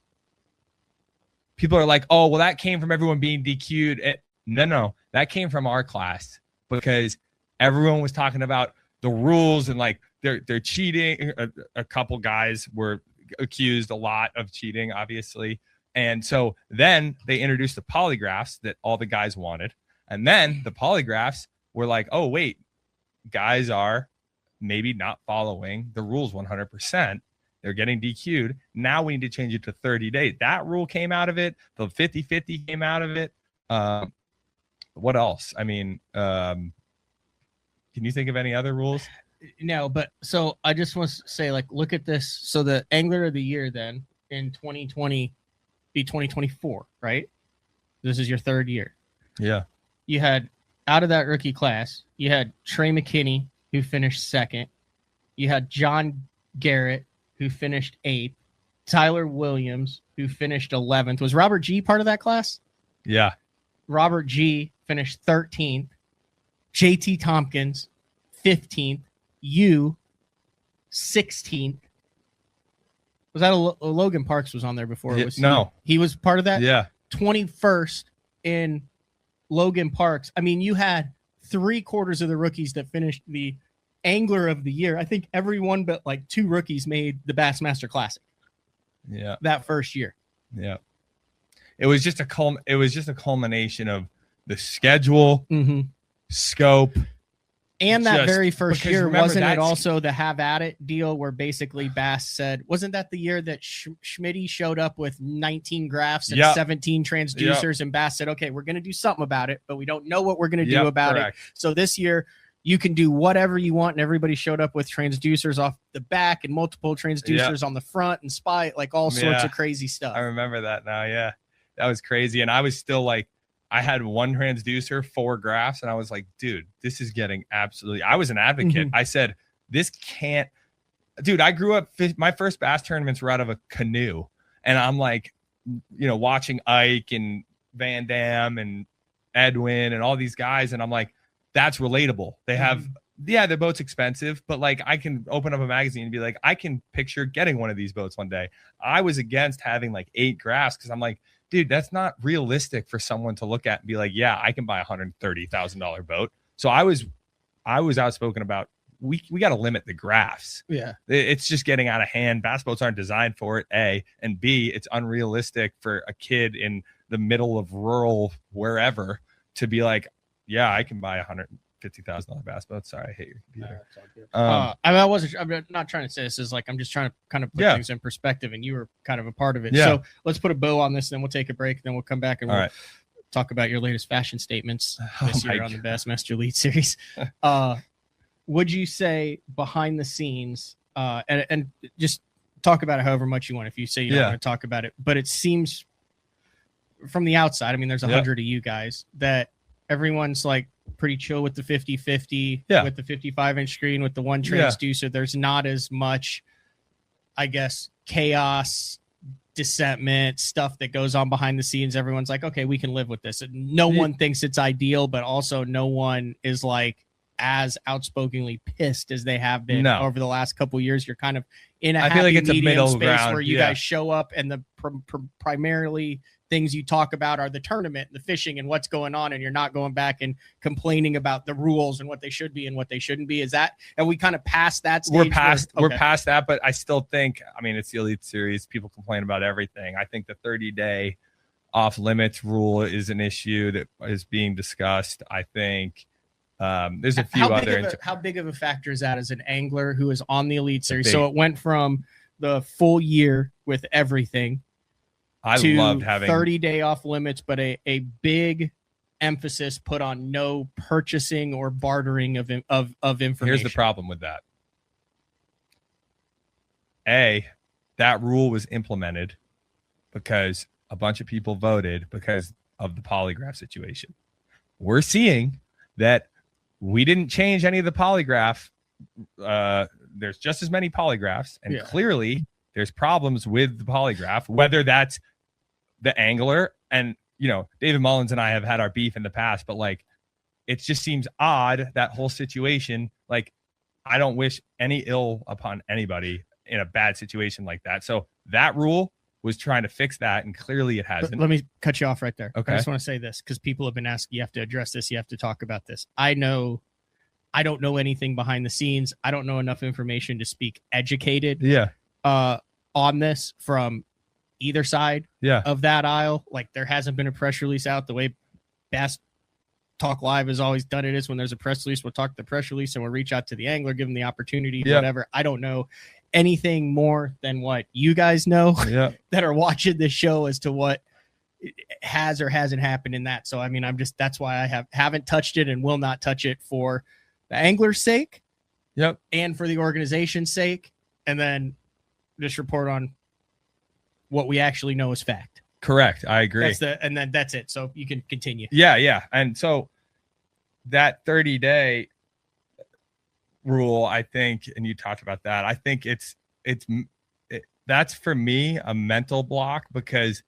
people are like, oh, well, that came from everyone being DQ'd. No, that came from our class because everyone was talking about the rules and like they're cheating. A couple guys were accused a lot of cheating, obviously. And so then they introduced the polygraphs that all the guys wanted. And then the polygraphs were like, oh, wait, guys are maybe not following the rules 100%. They're getting DQ'd. Now we need to change it to 30 days. That rule came out of it. The 50-50 came out of it. What else? I mean, can you think of any other rules? No, but so I just want to say, like, look at this. So the Angler of the Year then in 2020 be 2024, right? This is your third year. Yeah. You had, out of that rookie class, you had Trey McKinney, who finished second. You had John Garrett, who finished 8th. Tyler Williams, who finished 11th. Was Robert G part of that class? Yeah. Robert G finished 13th. JT Tompkins, 15th. You, 16th. Was that Logan Parks was on there before? No. He was part of that? Yeah. 21st in Logan Parks. I mean, you had 3/4 of the rookies that finished the Angler of the Year. I think everyone but like 2 rookies made the Bassmaster Classic. Yeah. That first year. Yeah. It was just a culmination of the schedule, scope. And that very first year, wasn't it also the have at it deal where basically Bass said, wasn't that the year that Schmitty showed up with 19 graphs and 17 transducers and Bass said, okay, we're going to do something about it, but we don't know what we're going to do about it. So this year you can do whatever you want. And everybody showed up with transducers off the back and multiple transducers on the front and like all sorts of crazy stuff. I remember that now. Yeah, that was crazy. And I was still like, I had 1 transducer, 4 graphs, and I was like, dude, this is getting absolutely... I was an advocate. I said, this can't... Dude, I grew up... My first bass tournaments were out of a canoe, and I'm like, watching Ike and Van Dam and Edwin and all these guys, and I'm like, that's relatable. They have... Yeah, the boat's expensive, but like I can open up a magazine and be like, I can picture getting one of these boats one day. I was against having like 8 graphs because I'm like, dude, that's not realistic for someone to look at and be like, yeah, I can buy $130,000 boat. So I was outspoken about we got to limit the graphs. Yeah. It's just getting out of hand. Bass boats aren't designed for it, A, and B, it's unrealistic for a kid in the middle of rural wherever to be like, yeah, I can buy $150,000 bass boat. Sorry, I hate your computer. I'm not trying to say this is like, I'm just trying to kind of put things in perspective, and you were kind of a part of it. So let's put a bow on this, and then we'll take a break, and then we'll come back and we'll talk about your latest fashion statements this year on the Bassmaster Elite Series. Would you say behind the scenes, and just talk about it however much you want, if you say you don't want to talk about it, but it seems from the outside, I mean, there's 100 of you guys, that everyone's like pretty chill with the 50-50, with the 55-inch screen, with the 1 transducer. There's not as much, I guess, chaos, dissentment, stuff that goes on behind the scenes. Everyone's like, okay, we can live with this. No one thinks it's ideal, but also no one is like as outspokenly pissed as they have been over the last couple of years. You're kind of in a I feel happy like it's a medium middle space ground, where you yeah. guys show up and the primarily things you talk about are the tournament, the fishing, and what's going on, and you're not going back and complaining about the rules and what they should be and what they shouldn't be. Is that, and we kind of past that stage? We're past that, but I still think, I mean, it's the Elite Series. People complain about everything. I think the 30-day off limits rule is an issue that is being discussed. I think there's a few how big of a factor is that as an angler who is on the Elite Series? Big. So it went from the full year with everything to loved having 30-day off limits, but a big emphasis put on no purchasing or bartering of information. Here's the problem with that. That rule was implemented because a bunch of people voted because of the polygraph situation. We're seeing that we didn't change any of the polygraph. There's just as many polygraphs, and clearly there's problems with the polygraph, whether that's the angler, and David Mullins and I have had our beef in the past, but like it just seems odd, that whole situation. Like, I don't wish any ill upon anybody in a bad situation like that. So that rule was trying to fix that, and clearly it hasn't. Let me cut you off right there. Okay. I just want to say this because people have been asking, you have to address this, you have to talk about this. I don't know anything behind the scenes. I don't know enough information to speak educated on this from either side of that aisle. Like, there hasn't been a press release out the way Bass Talk Live has always done it. Is when there's a press release, we'll talk the press release and we'll reach out to the angler, give them the opportunity, whatever. I don't know anything more than what you guys know that are watching this show as to what has or hasn't happened in that. So I mean, that's why I haven't touched it and will not touch it for the angler's sake and for the organization's sake, and then just report on what we actually know is fact. Correct. I agree. And then that's it. So you can continue. Yeah. And so that 30-day rule, I think, and you talked about that, I think that's for me a mental block, because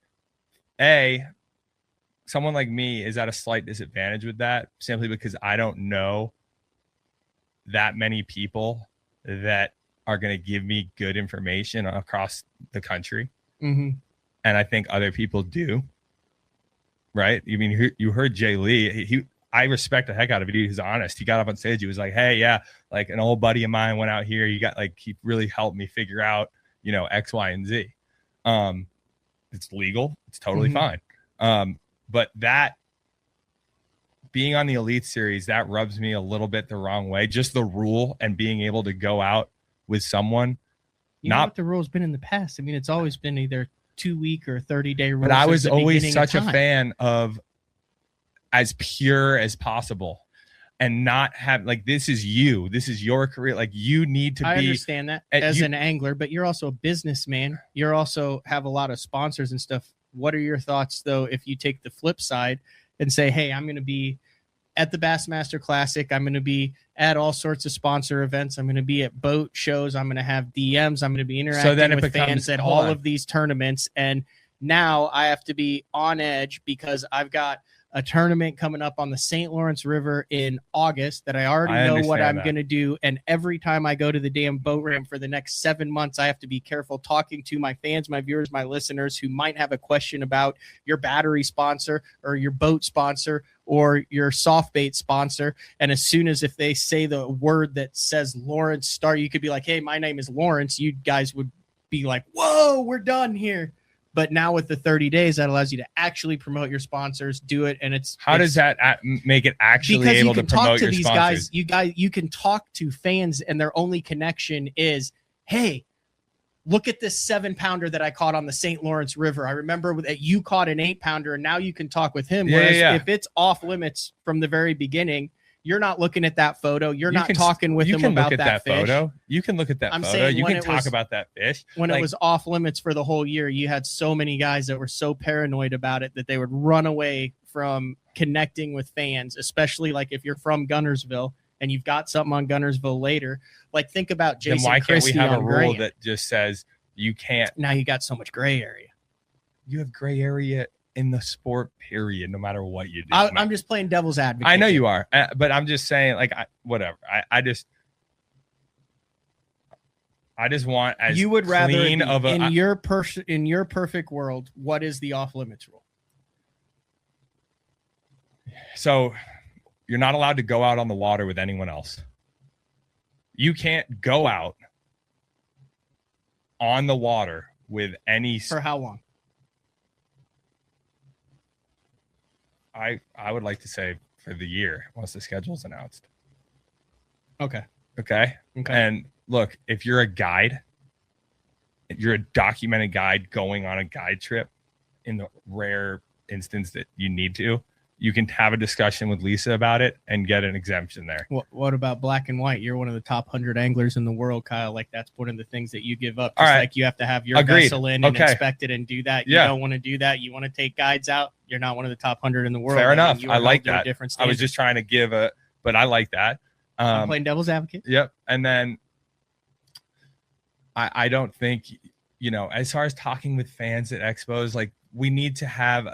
someone like me is at a slight disadvantage with that, simply because I don't know that many people that are going to give me good information across the country. Mm-hmm. And I think other people do. Right? I mean, you heard Jay Lee. I respect the heck out of it. He was honest. He got up on stage. He was like, hey, yeah, like an old buddy of mine went out here. He really helped me figure out, X, Y, and Z. It's legal. It's totally fine. But that being on the Elite Series, that rubs me a little bit the wrong way. Just the rule and being able to go out with someone. You know what the rule's been in the past. I mean, it's always been either 2-week or 30-day rules. But I was always such a fan of as pure as possible, and not have this is your career. Like, you need to I understand that as an angler, but you're also a businessman. You're also have a lot of sponsors and stuff. What are your thoughts though, if you take the flip side and say, hey, I'm going to be at the Bassmaster Classic. I'm going to be at all sorts of sponsor events. I'm going to be at boat shows. I'm going to have DMs. I'm going to be interacting with fans at all of these tournaments. And now I have to be on edge because I've got a tournament coming up on the St. Lawrence River in August that I already know what I'm going to do. And every time I go to the damn boat ramp for the next 7 months, I have to be careful talking to my fans, my viewers, my listeners who might have a question about your battery sponsor or your boat sponsor or your soft bait sponsor. And as soon as if they say the word that says Lawrence Star, you could be like, hey, my name is Lawrence. You guys would be like, whoa, we're done here. But now with the 30 days, that allows you to actually promote your sponsors, do it. And does that make it actually able to promote your sponsors? You can talk to fans and their only connection is, hey, look at this 7-pounder that I caught on the St. Lawrence River. I remember that you caught an 8-pounder and now you can talk with him. Whereas if it's off limits from the very beginning, you're not looking at that photo. You're not talking with him about that fish. Photo. You can look at that photo. You can talk about that fish. When it was off limits for the whole year, you had so many guys that were so paranoid about it that they would run away from connecting with fans, especially like if you're from Gunnersville and you've got something on Gunnersville later. Like, think about Jason Then why Christie can't we have a rule Grant. that just says you can't? Now you got so much gray area. You have gray area in the sport, period, no matter what you do. I'm just playing devil's advocate. I know you are, but I'm just saying, like, whatever. I just want as you would rather clean be, of a in your perfect world. What is the off limits rule? So you're not allowed to go out on the water with anyone else. You can't go out on the water with any. For how long? I would like to say for the year once the schedule's announced. Okay. Okay. And look, if you're a guide, if you're a documented guide going on a guide trip, in the rare instance that you need to, you can have a discussion with Lisa about it and get an exemption there. What about black and white? You're one of the top 100 anglers in the world, Kyle. Like, that's one of the things that you give up. Just like you have to have your vessel in and inspect it and do that. You don't want to do that. You want to take guides out. You're not one of the top 100 in the world. Fair enough. I like that. I was just trying to give but I like that. I'm playing devil's advocate. Yep. And then I don't think, as far as talking with fans at expos, like, we need to have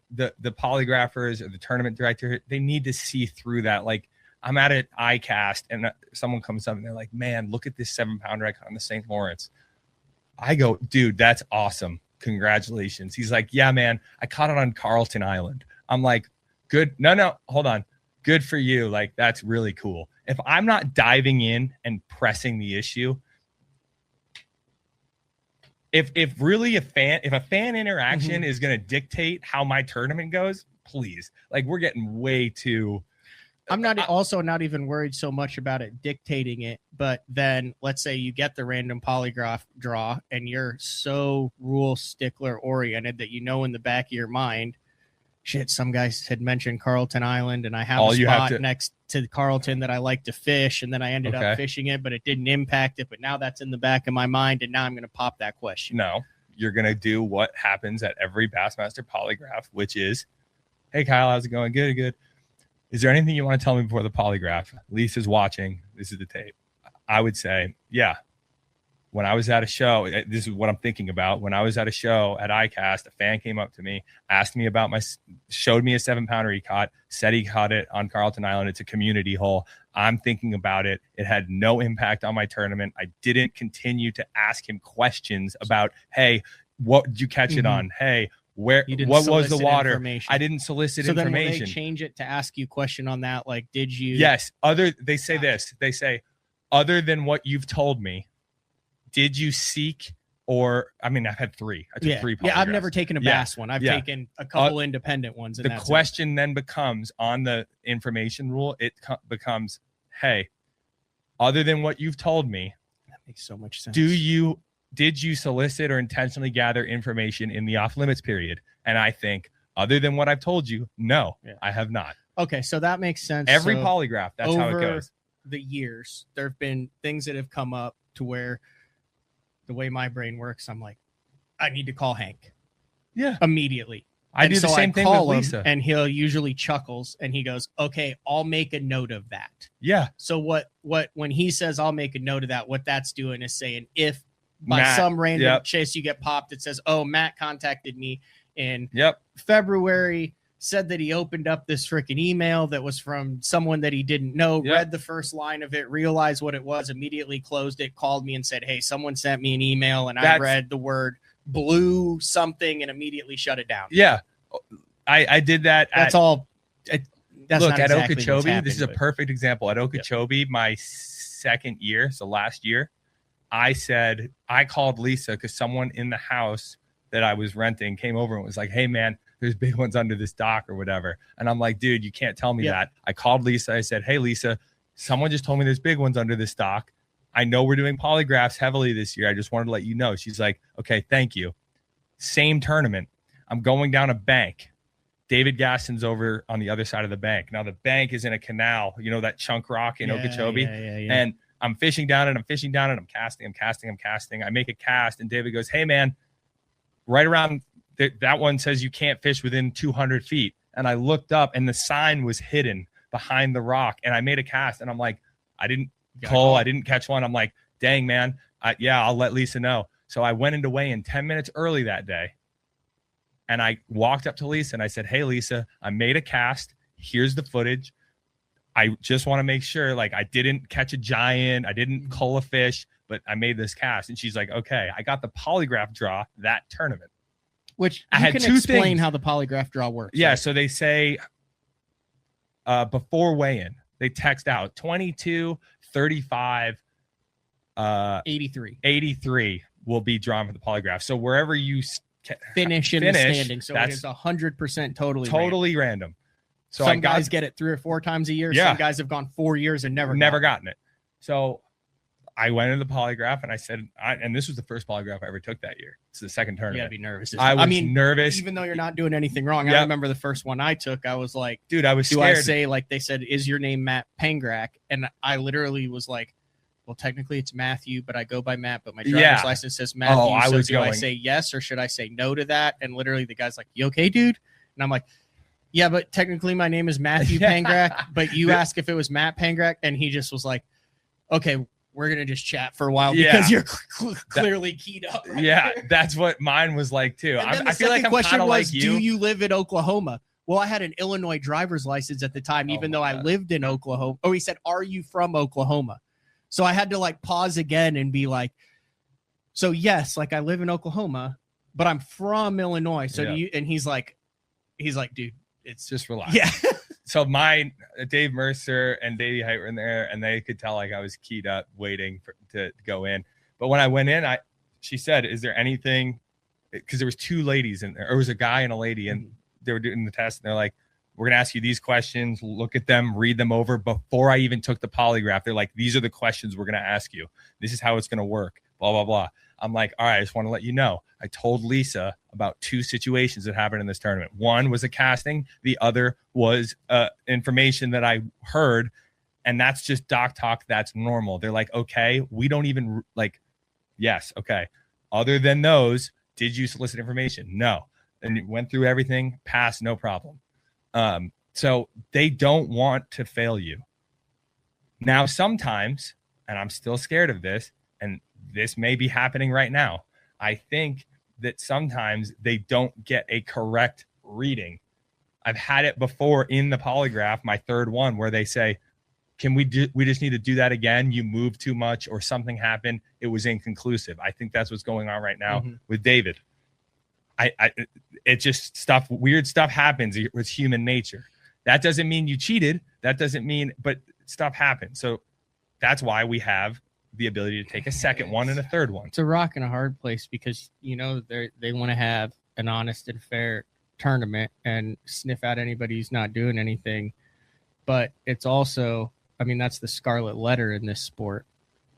the polygraphers or the tournament director, they need to see through that. Like, I'm at an ICAST and someone comes up and they're like, man, look at this 7-pounder I caught on the St. Lawrence. I go, dude, that's awesome. Congratulations. He's like, yeah, man, I caught it on Carlton Island. I'm like, good. No, hold on. Good for you. Like, that's really cool. If I'm not diving in and pressing the issue, if really a fan interaction is going to dictate how my tournament goes, please. Like, we're getting way too. I'm not even worried so much about it dictating it, but then let's say you get the random polygraph draw and you're so rule stickler oriented that in the back of your mind, shit, some guys had mentioned Carlton Island and I have a spot next to Carlton that I like to fish, and then I ended up fishing it, but it didn't impact it. But now that's in the back of my mind, and now I'm going to pop that question. No, you're going to do what happens at every Bassmaster polygraph, which is, hey, Kyle, how's it going? Good. Is there anything you want to tell me before the polygraph? Lisa's watching. This is the tape. I would say, yeah. When I was at a show, this is what I'm thinking about. When I was at a show at ICAST, a fan came up to me, asked me about showed me a 7-pounder he caught, said he caught it on Carlton Island. It's a community hole. I'm thinking about it. It had no impact on my tournament. I didn't continue to ask him questions about, hey, what did you catch it on? Hey, what was the water? I didn't solicit information. So then when they change it to ask you a question on that, like, did you? Yes. They say this. They say, other than what you've told me, did you seek I've had 3. I took 3 polygraphs. Yeah, I've never taken a bass one. I've taken a couple independent ones. The question then becomes, on the information rule, it becomes, hey, other than what you've told me, that makes so much sense. Did you solicit or intentionally gather information in the off limits period? And I think, other than what I've told you, no, I have not. Okay, so that makes sense. Every polygraph, that's how it goes. The years, there have been things that have come up to where, the way my brain works, I'm like, I need to call Hank. Yeah. Immediately. I do the same thing with Lisa. And he'll usually chuckles and he goes, okay, I'll make a note of that. Yeah. So when he says I'll make a note of that, what that's doing is saying, if by some random chase you get popped, it says, oh, Matt contacted me in February, said that he opened up this freaking email that was from someone that he didn't know, read the first line of it, realized what it was, immediately closed it, called me and said, hey, someone sent me an email and I read the word blue something and immediately shut it down. Yeah. I did that. That's all. That's look, at exactly Okeechobee, this is a perfect example. At Okeechobee, my second year, so last year, I called Lisa because someone in the house that I was renting came over and was like, hey, man, there's big ones under this dock or whatever. And I'm like, dude, you can't tell me that. I called Lisa. I said, hey, Lisa, someone just told me there's big ones under this dock. I know we're doing polygraphs heavily this year. I just wanted to let you know. She's like, okay, thank you. Same tournament. I'm going down a bank. David Gaston's over on the other side of the bank. Now the bank is in a canal, that chunk rock in Okeechobee. And I'm fishing down it. I'm casting. I make a cast and David goes, hey, man, right around that one says you can't fish within 200 feet. And I looked up and the sign was hidden behind the rock. And I made a cast and I'm like, I didn't pull. I didn't catch one. I'm like, dang, man. I'll let Lisa know. So I went into weigh-in 10 minutes early that day. And I walked up to Lisa and I said, hey, Lisa, I made a cast. Here's the footage. I just want to make sure, like, I didn't catch a giant, I didn't cull a fish, but I made this cast. And she's like, okay, I got the polygraph draw that tournament. Which I you had can two explain things. how the polygraph draw works. Yeah, right? so they say before weigh-in, they text out 22, 35, 83 will be drawn for the polygraph. So wherever you finish in the standing, so it is 100% totally random. So some guys get it 3 or 4 times a year. Yeah. Some guys have gone 4 years and never gotten it. So I went into the polygraph and I said, and this was the first polygraph I ever took that year. It's the second tournament. You gotta be nervous. I was nervous. Even though you're not doing anything wrong. Yep. I remember the first one I took, I was like, dude, I was scared. Do I say, like, they said, is your name Matt Pangrak? And I literally was like, well, technically it's Matthew, but I go by Matt, but my driver's license says Matthew. I say yes or should I say no to that? And literally the guy's like, you okay, dude? And I'm like, yeah, but technically my name is Matthew Pangrak, but you asked if it was Matt Pangrak, and he just was like, okay, we're going to just chat for a while because you're clearly keyed up. Right there. That's what mine was like too. I feel like I'm kind of like you. Do you live in Oklahoma? Well, I had an Illinois driver's license at the time, even though I lived in Oklahoma. Oh, he said, are you from Oklahoma? So I had to like pause again and be like, so yes, like I live in Oklahoma, but I'm from Illinois. So do you, and he's like, dude, it's just relax. Yeah. So Dave Mercer and Davey Height were in there, and they could tell like I was keyed up, waiting to go in. But when I went in, she said, "Is there anything?" Because there was 2 ladies in there, or it was a guy and a lady, and they were doing the test. And they're like, "We're gonna ask you these questions. Look at them, read them over." Before I even took the polygraph, they're like, "These are the questions we're gonna ask you. This is how it's gonna work." Blah blah blah. I'm like, all right, I just want to let you know. I told Lisa about 2 situations that happened in this tournament. One was a casting. The other was information that I heard. And that's just doc talk. That's normal. They're like, okay, we don't even like, yes. Okay. Other than those, did you solicit information? No. And it went through everything, passed, no problem. So they don't want to fail you. Now, sometimes, and I'm still scared of this, and this may be happening right now, I think that sometimes they don't get a correct reading. I've had it before in the polygraph, my third one, where they say, we just need to do that again. You moved too much or something happened. It was inconclusive. I think that's what's going on right now with David. It just weird stuff happens with human nature. That doesn't mean you cheated. That doesn't mean, but stuff happens. So that's why we have the ability to take a second one and a third one. It's a rock and a hard place because, you know, they want to have an honest and fair tournament and sniff out anybody who's not doing anything. But it's also, I mean, that's the scarlet letter in this sport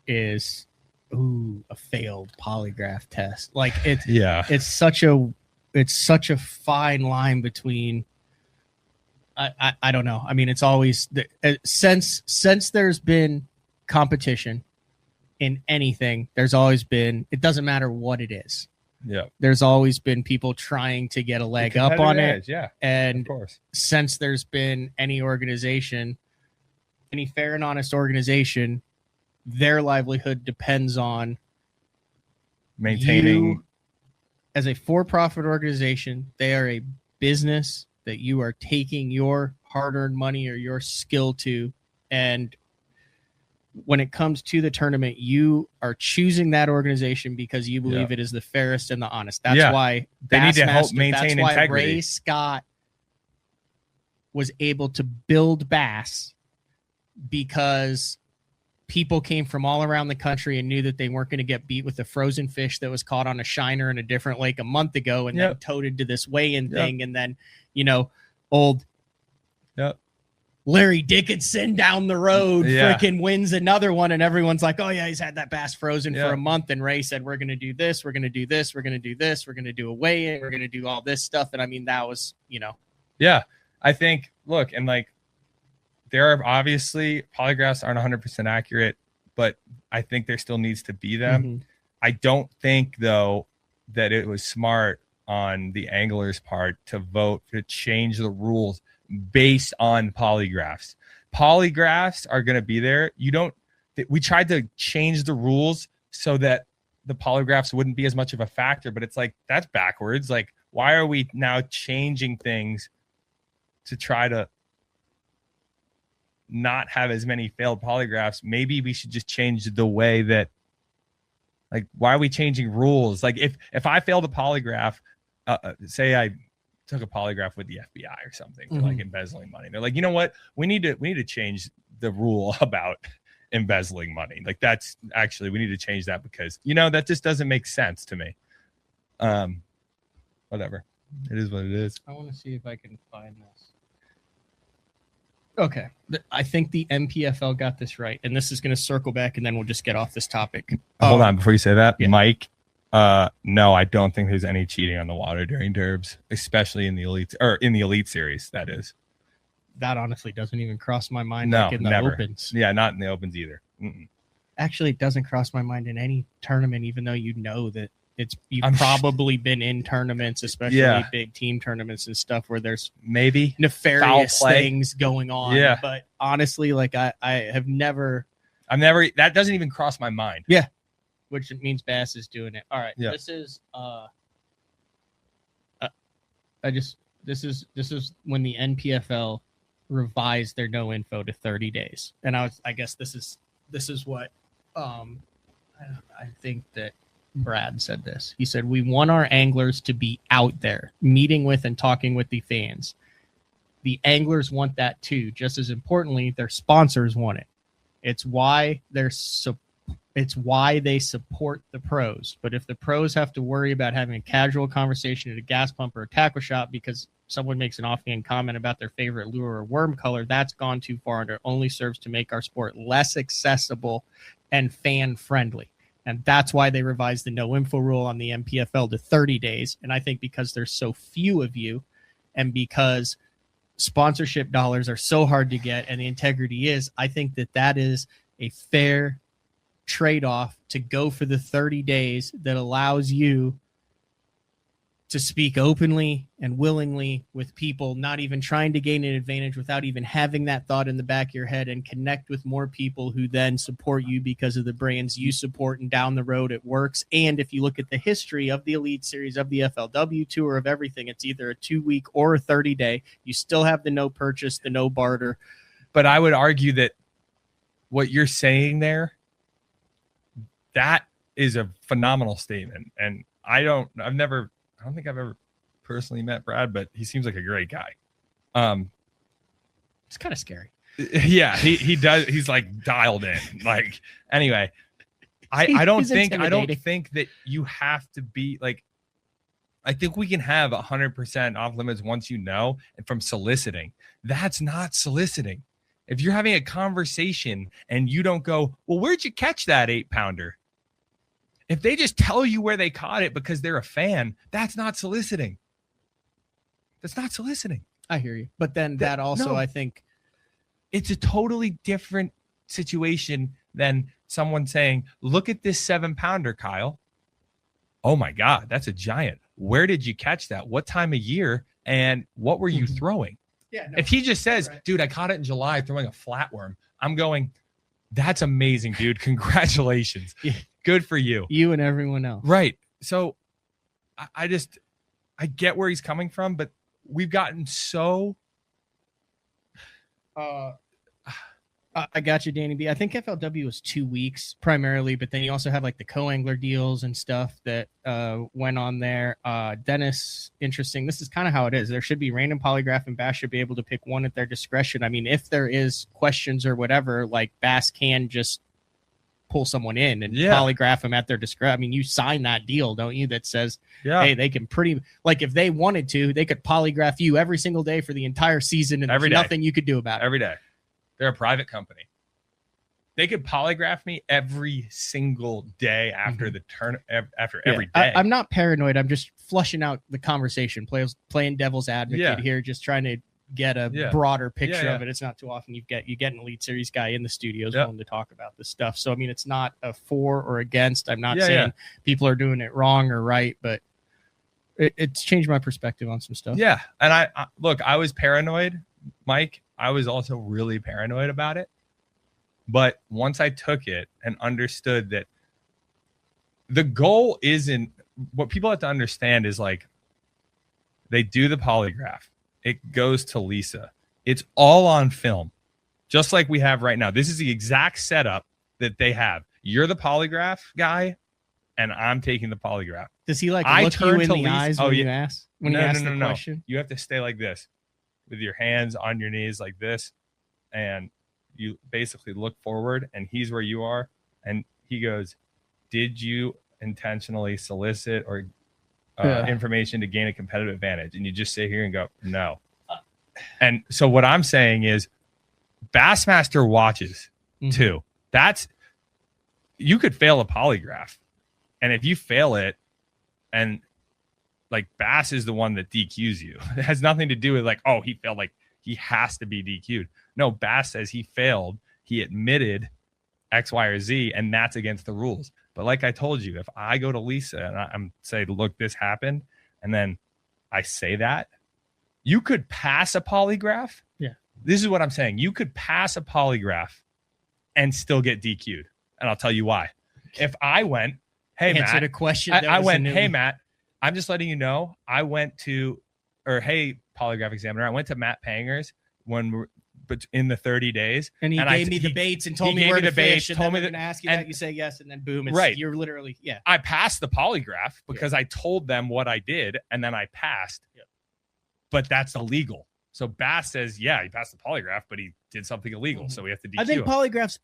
is, a failed polygraph test. Like it's such a fine line between, I don't know. I mean, it's always since there's been competition in anything, there's always been, it doesn't matter what it is. Yeah. There's always been people trying to get a leg up on it. Yeah. And of course, since there's been any organization, any fair and honest organization, their livelihood depends on maintaining. You, as a for-profit organization, they are a business that you are taking your hard-earned money or your skill to, and when it comes to the tournament, you are choosing that organization because you believe it is the fairest and the honest. That's why they need to help maintain integrity. Ray Scott was able to build Bass because people came from all around the country and knew that they weren't going to get beat with a frozen fish that was caught on a shiner in a different lake a month ago and then toted to this weigh-in thing. And then, old Larry Dickinson down the road freaking wins another one, and everyone's like, oh yeah, he's had that bass frozen for a month, and Ray said, we're going to do this, we're going to do this, we're going to do this, we're going to do a weigh-in, we're going to do all this stuff. And I mean, that was, I think, look, and like, there are obviously polygraphs aren't 100% accurate, but I think there still needs to be them. I don't think though that it was smart on the angler's part to vote to change the rules based on polygraphs. Polygraphs are going to be there. We tried to change the rules so that the polygraphs wouldn't be as much of a factor, but it's like, that's backwards. Like, why are we now changing things to try to not have as many failed polygraphs, maybe we should just change the way that, like, why are we changing rules? Like, if I failed a polygraph, say I took a polygraph with the FBI or something for like embezzling money, they're like, you know what, we need to change the rule about embezzling money. Like, that's actually, we need to change that because, you know, that just doesn't make sense to me. Whatever, it is what it is. I want to see if I can find this. Okay, I think the MPFL got this right, and this is going to circle back, and then we'll just get off this topic. Hold on, before you say that, yeah. Mike. No, I don't think there's any cheating on the water during derbs, especially in the elite series. That is. That honestly doesn't even cross my mind. No, like in the never. opens. Yeah, not in the opens either. Actually, it doesn't cross my mind in any tournament, even though you know that you've probably been in tournaments, especially big team tournaments and stuff where there's maybe nefarious things going on. Yeah. But honestly, like I have never. That doesn't even cross my mind. Yeah. Which means Bass is doing it. All right. Yeah. This is this is when the NPFL revised their no info to 30 days. And I guess this is what I think that Brad said this. He said, we want our anglers to be out there meeting with and talking with the fans. The anglers want that too. Just as importantly, their sponsors want it. It's why they support the pros. But if the pros have to worry about having a casual conversation at a gas pump or a tackle shop because someone makes an offhand comment about their favorite lure or worm color, that's gone too far and it only serves to make our sport less accessible and fan friendly. And that's why they revised the no info rule on the MPFL to 30 days. And I think because there's so few of you and because sponsorship dollars are so hard to get and the integrity is, I think that is a fair trade-off to go for the 30 days that allows you to speak openly and willingly with people, not even trying to gain an advantage without even having that thought in the back of your head, and connect with more people who then support you because of the brands you support, and down the road it works. And if you look at the history of the Elite Series, of the FLW Tour, of everything, it's either a 2-week or a 30-day. You still have the no purchase, the no barter. But I would argue that what you're saying there, that is a phenomenal statement. And I don't think I've ever personally met Brad, but he seems like a great guy. It's kind of scary. Yeah, he does. He's like dialed in. Like, anyway, I don't think that you have to be like, I think we can have 100% off limits once you know, and from soliciting. That's not soliciting. If you're having a conversation and you don't go, well, where'd you catch that 8-pounder? If they just tell you where they caught it because they're a fan, that's not soliciting. That's not soliciting. I hear you. But then that also, I think, it's a totally different situation than someone saying, look at this 7-pounder, Kyle. Oh my God, that's a giant. Where did you catch that? What time of year? And what were you throwing? Yeah. No, if he just says, right, dude, I caught it in July throwing a flatworm, I'm going, that's amazing, dude. Congratulations. Yeah. Good for you. You and everyone else. Right. So I get where he's coming from, but we've gotten so. I got you, Danny B. I think FLW was 2 weeks primarily, but then you also have like the co-angler deals and stuff that went on there. Dennis, interesting. This is kind of how it is. There should be random polygraph, and Bass should be able to pick one at their discretion. I mean, if there is questions or whatever, like Bass can just pull someone in and polygraph them at their discretion. I mean, you sign that deal, don't you? That says, hey, they can like if they wanted to, they could polygraph you every single day for the entire season, and there's nothing you could do about it. Every day. They're a private company. They could polygraph me every single day after the turn, after every day. I'm not paranoid. I'm just flushing out the conversation, playing devil's advocate here, just trying to get a broader picture of it. It's not too often you get an Elite Series guy in the studios willing to talk about this stuff. So I mean, it's not a for or against. I'm not saying people are doing it wrong or right, but it's changed my perspective on some stuff. Yeah, and I look, I was paranoid, Mike. I was also really paranoid about it. But once I took it and understood that the goal isn't, what people have to understand is like, they do the polygraph. It goes to Lisa. It's all on film. just like we have right now. This is the exact setup that they have. You're the polygraph guy, and I'm taking the polygraph. Does he like look you in the eyes when you ask the question? You have to stay like this with your hands on your knees like this, and you basically look forward, and he's where you are, and he goes, "Did you intentionally solicit or information to gain a competitive advantage?" And you just sit here and go, "No." And so what I'm saying is, Bassmaster watches too. That's, you could fail a polygraph, and if you fail it, and like Bass is the one that DQs you. It has nothing to do with like, oh, he failed, like he has to be DQ'd. No, Bass says he failed. He admitted X, Y, or Z, and that's against the rules. But like I told you, if I go to Lisa and I'm say, look, this happened, and then I say that, you could pass a polygraph. Yeah. This is what I'm saying. You could pass a polygraph and still get DQ'd. And I'll tell you why. If I went, hey, answered Matt, a question. I went, hey, Matt, I'm just letting you know, I went to, or hey, polygraph examiner, I went to Matt Panger's but in the 30 days. And he gave me the baits and told me where to fish. And told me that ask you that, you say yes, and then boom, it's, right. You're literally, yeah. I passed the polygraph because I told them what I did, and then I passed. Yeah. But that's illegal. So Bass says, yeah, he passed the polygraph, but he did something illegal, so we have to DQ I think him. polygraphs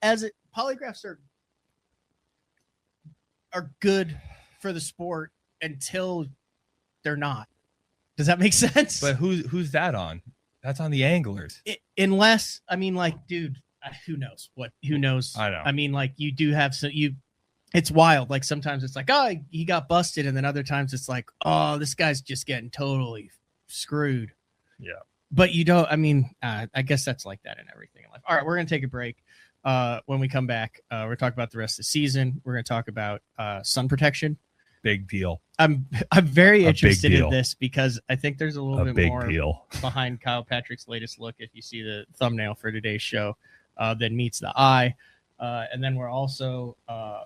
are good for the sport until they're not. Does that make sense? But who's that on? That's on the anglers. Unless, I mean, like, dude, who knows who knows? I know. I mean, like, you do have it's wild. Like, sometimes it's like, oh, he got busted. And then other times it's like, oh, this guy's just getting totally screwed. Yeah. But you don't, I mean, I guess that's like that in everything in life. All right, we're going to take a break. When we come back, we're going to talk about the rest of the season. We're going to talk about sun protection. Big deal. I'm very interested in this because I think there's a little bit more deal behind Kyle Patrick's latest look, if you see the thumbnail for today's show, that meets the eye. And then we're also going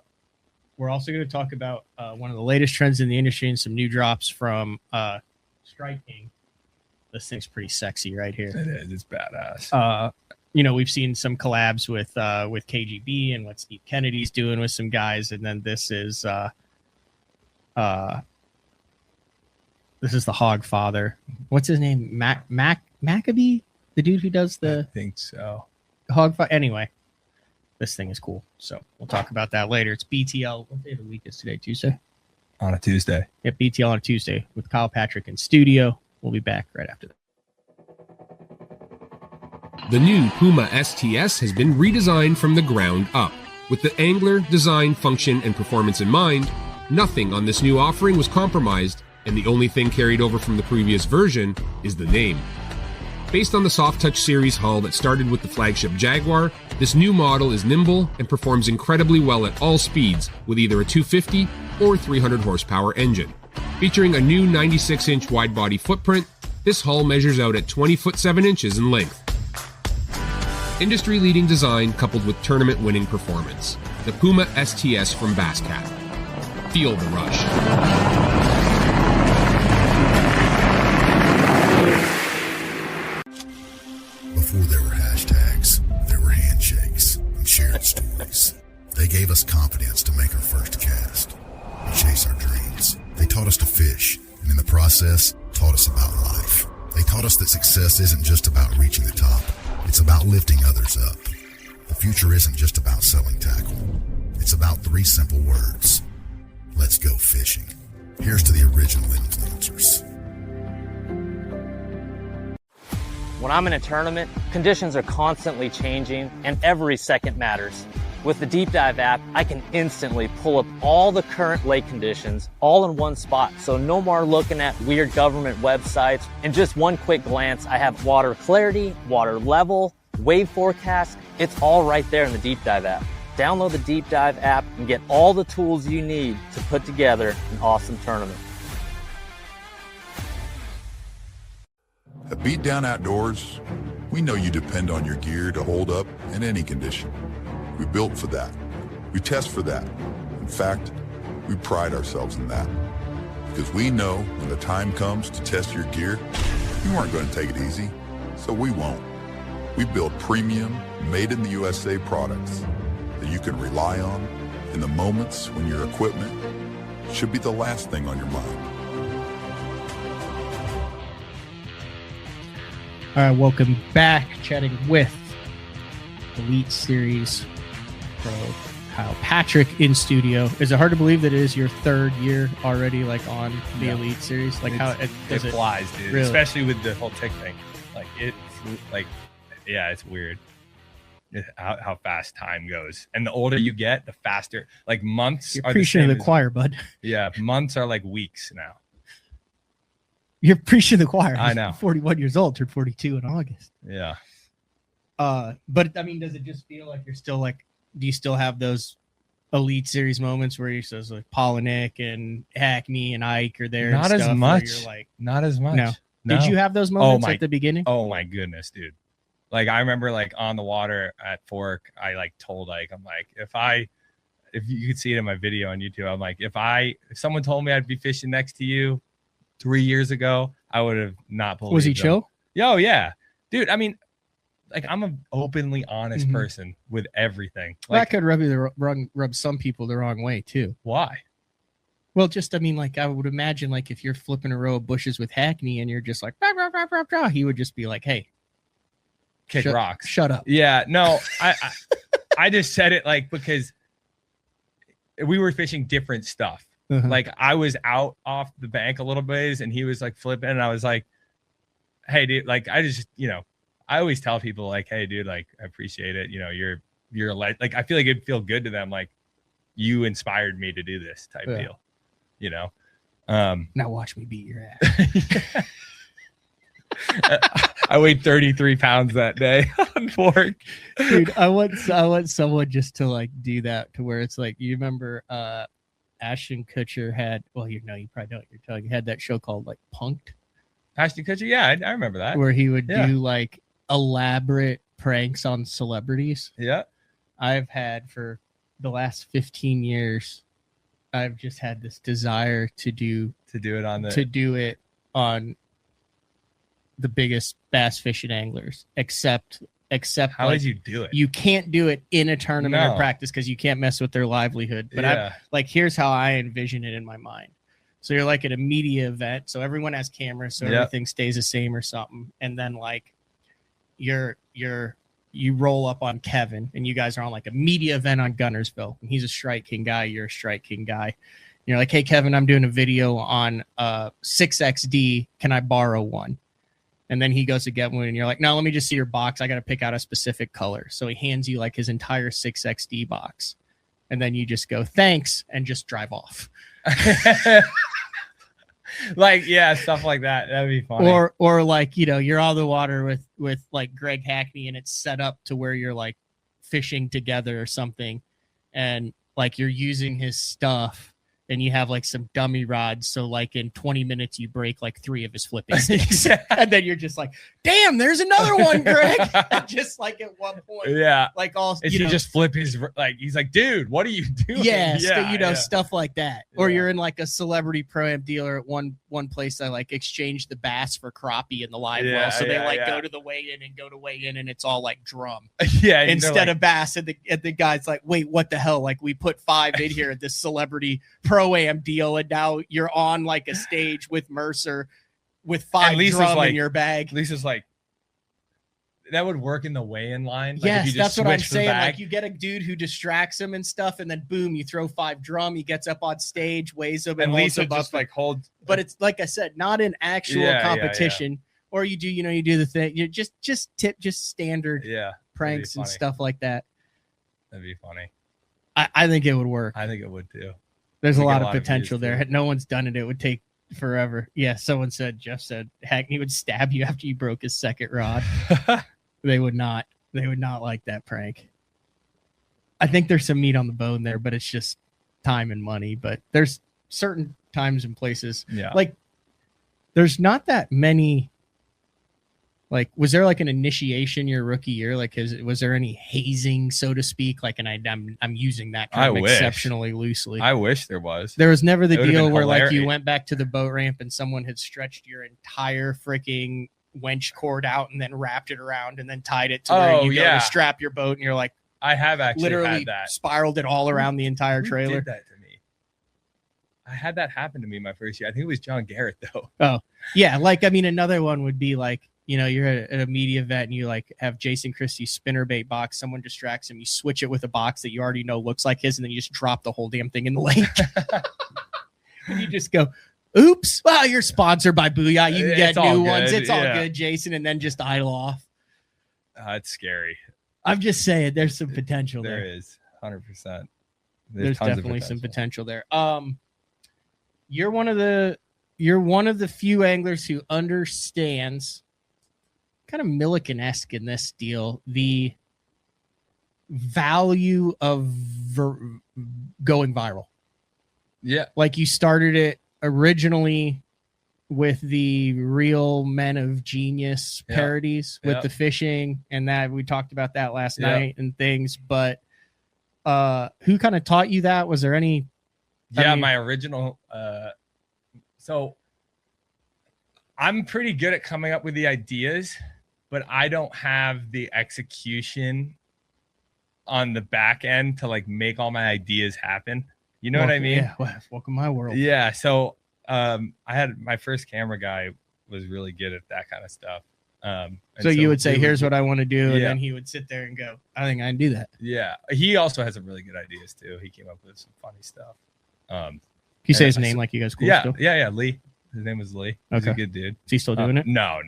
to talk about one of the latest trends in the industry and some new drops from Strike King. This thing's pretty sexy right here. It is. It's badass. We've seen some collabs with KGB and what Steve Kennedy's doing with some guys, and then this is the Hog Father. What's his name? Maccabee, the dude who does the. I think so. Hog Father. Anyway, this thing is cool. So we'll talk about that later. It's BTL. What day of the week is today? Tuesday. On a Tuesday. Yeah, BTL on a Tuesday with Kyle Patrick in studio. We'll be back right after that. The new Puma STS has been redesigned from the ground up. With the angler, design, function, and performance in mind, nothing on this new offering was compromised, and the only thing carried over from the previous version is the name. Based on the Soft Touch series hull that started with the flagship Jaguar, this new model is nimble and performs incredibly well at all speeds with either a 250 or 300 horsepower engine. Featuring a new 96-inch wide-body footprint, this hull measures out at 20 foot 7 inches in length. Industry-leading design coupled with tournament-winning performance. The Puma STS from Basscat. Feel the rush. Before there were hashtags, there were handshakes and shared stories. They gave us confidence to make our first cast and chase our dreams. They taught us to fish, and in the process, taught us about life. They taught us that success isn't just about reaching the top. It's about lifting others up. The future isn't just about selling tackle. It's about 3 simple words. Let's go fishing. Here's to the original influencers. When I'm in a tournament, conditions are constantly changing and every second matters. With the Deep Dive app, I can instantly pull up all the current lake conditions all in one spot. So no more looking at weird government websites. In just one quick glance, I have water clarity, water level, wave forecast. It's all right there in the Deep Dive app. Download the Deep Dive app and get all the tools you need to put together an awesome tournament. At Beatdown Outdoors, we know you depend on your gear to hold up in any condition. We built for that. We test for that. In fact, we pride ourselves in that. Because we know when the time comes to test your gear, you aren't going to take it easy, so we won't. We build premium, made in the USA products that you can rely on in the moments when your equipment should be the last thing on your mind. All right, welcome back. Chatting with Elite Series Pro Kyle Patrick in studio. Is it hard to believe that it is your third year already, like on the Elite Series? Like how it flies, dude. Really? Especially with the whole tick thing. Like yeah, it's weird how fast time goes. And the older you get, the faster. Like months You're are preaching the to same the choir, bud. Yeah, months are like weeks now. You're preaching to the choir. I know. 41 years old, turned 42 in August. Yeah. But I mean, does it just feel like you're still like? Do you still have those Elite Series moments where you're so like Paul and Nick and Hackney and Ike are there? Not and as stuff, much. You're like, Not as much. No. No. Did you have those moments at the beginning? Oh my goodness, dude. Like I remember like on the water at Fork, I like told Ike, I'm like, if you could see it in my video on YouTube, I'm like, if someone told me I'd be fishing next to you 3 years ago, I would have not believed Was he them. chill? Yo, yeah. Dude, I mean, like I'm an openly honest person with everything. Well, Like that could rub some people the wrong way too. why? Well, just I mean, like I would imagine, like if you're flipping a row of bushes with Hackney and you're just like, rah, rah, rah, rah, rah, he would just be like, "Hey, Kick rocks. shut up." Yeah, no, I just said it like because we were fishing different stuff. Uh-huh. Like I was out off the bank a little bit and he was like flipping and I was like, hey dude, like I just, I always tell people like, hey dude, like I appreciate it. You're like I feel like it'd feel good to them. Like you inspired me to do this type deal, Now watch me beat your ass. I weighed 33 pounds that day on Fork. Dude, I want someone just to like do that to where it's like, you remember Ashton Kutcher had, well, you probably know what you're telling. He had that show called like Punked. Ashton Kutcher, yeah, I remember that. Where he would do like elaborate pranks on celebrities. Yeah. I've had for the last 15 years, I've just had this desire to do it on the biggest bass fishing anglers, except how like, did you do it? You can't do it in a tournament No. or practice because you can't mess with their livelihood. But Yeah. here's how I envision it in my mind. So you're like at a media event, so everyone has cameras, so everything stays the same or something. And then like you roll up on Kevin, and you guys are on like a media event on Gunnersville, and he's a Strike King guy, you're a Strike King guy. And you're like, hey Kevin, I'm doing a video on 6XD. Can I borrow one? And then he goes to get one, and you're like, no, let me just see your box. I got to pick out a specific color. So he hands you like his entire 6XD box. And then you just go, thanks, and just drive off. Like, yeah, stuff like that. That'd be funny. Or like, you're on the water with like Greg Hackney, and it's set up to where you're like fishing together or something. And like you're using his stuff. And you have like some dummy rods. So like in 20 minutes, you break like 3 of his flipping sticks. And then you're just like, damn, there's another one, Greg. Just like at one point. Yeah. Like all, you just flip his, like, he's like, dude, what are you doing? Yeah. Stuff like that. Or you're in like a celebrity pro-am dealer at one place. I like exchange the bass for crappie in the live well. So they go to the weigh-in and it's all like drum. Yeah. Instead of bass. And the guy's like, wait, what the hell? Like we put 5 in here at this celebrity pro-am deal, and now you're on like a stage with Mercer with 5 drum in your bag. Lisa's like, that would work in the weigh-in line. Like yes, if you just that's what I'm switch the saying. bag. Like you get a dude who distracts him and stuff, and then boom, you throw 5 drum. He gets up on stage, weighs him, and holds Lisa him just up. like holds. But it's like I said, not an actual competition. Or you do, you do the thing. You just standard pranks and stuff like that. That'd be funny. I think it would work. I think it would too. There's a lot of potential there. No one's done it. It would take forever. Yeah, Jeff said Hackney would stab you after you broke his second rod. They would not like that prank. I think there's some meat on the bone there, but it's just time and money. But there's certain times and places. Yeah. Like there's not that many. Like, was there like an initiation your rookie year? Like, was there any hazing, so to speak? Like, and I'm using that term exceptionally loosely. I wish there was. There was never the deal where like you went back to the boat ramp and someone had stretched your entire freaking wench cord out and then wrapped it around and then tied it to where you go to strap your boat, and you're like, I have actually literally had that. spiraled it all around the entire Who trailer. did that to me? I had that happen to me my first year. I think it was John Garrett though. Oh, yeah. Like, I mean, another one would be like, you know, you're at a media event and you like have Jason Christie's spinnerbait box. Someone distracts him. You switch it with a box that you already know looks like his, and then you just drop the whole damn thing in the lake. And you just go, oops. Well, you're sponsored by Booyah. You can get new ones. It's all good, Jason. And then just idle off. It's scary. I'm just saying there's some potential there. There is 100%. There's definitely some potential there. You're one of the few anglers who understands, kind of Milliken-esque in this deal, the value of going viral. Yeah. Like, you started it originally with the Real Men of Genius parodies with the fishing, and that we talked about that last night and things. But who kind of taught you that? Was there any? My original. So I'm pretty good at coming up with the ideas, but I don't have the execution on the back end to like make all my ideas happen. You know what I mean? Yeah. Welcome to my world. Yeah. So I had my first camera guy was really good at that kind of stuff. So you would say, here's what I want to do. And then he would sit there and go, I think I can do that. Yeah. He also has some really good ideas too. He came up with some funny stuff. Can you say his name like you guys cool still? Yeah. Lee. His name was Lee. He's a good dude. Is he still doing it? No.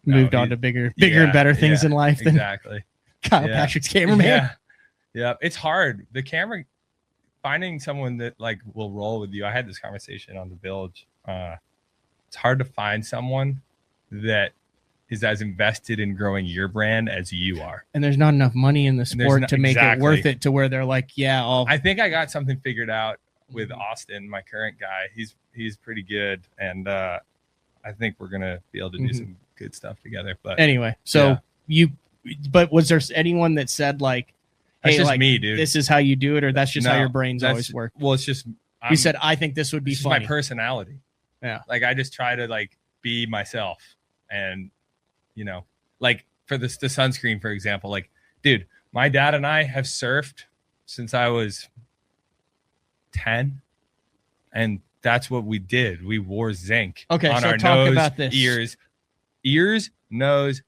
Moved on to bigger and better things in life than exactly Kyle Patrick's cameraman. Yeah. It's hard. The camera, finding someone that like will roll with you. I had this conversation on the Village. It's hard to find someone that is as invested in growing your brand as you are. And there's not enough money in the sport to make it worth it to where they're like, I think I got something figured out with Austin, my current guy. He's pretty good. And I think we're going to be able to do some good stuff together. But anyway, but was there anyone that said like, hey, that's just like, me, dude, this is how you do it, or that's just how your brains always work? Well, it's just, you said, I think this would be funny. My personality. Yeah. Like, I just try to like be myself, and, you know, like for the sunscreen, for example, like, dude, my dad and I have surfed since I was 10, and that's what we did. We wore zinc on our nose, about this. ears, nose,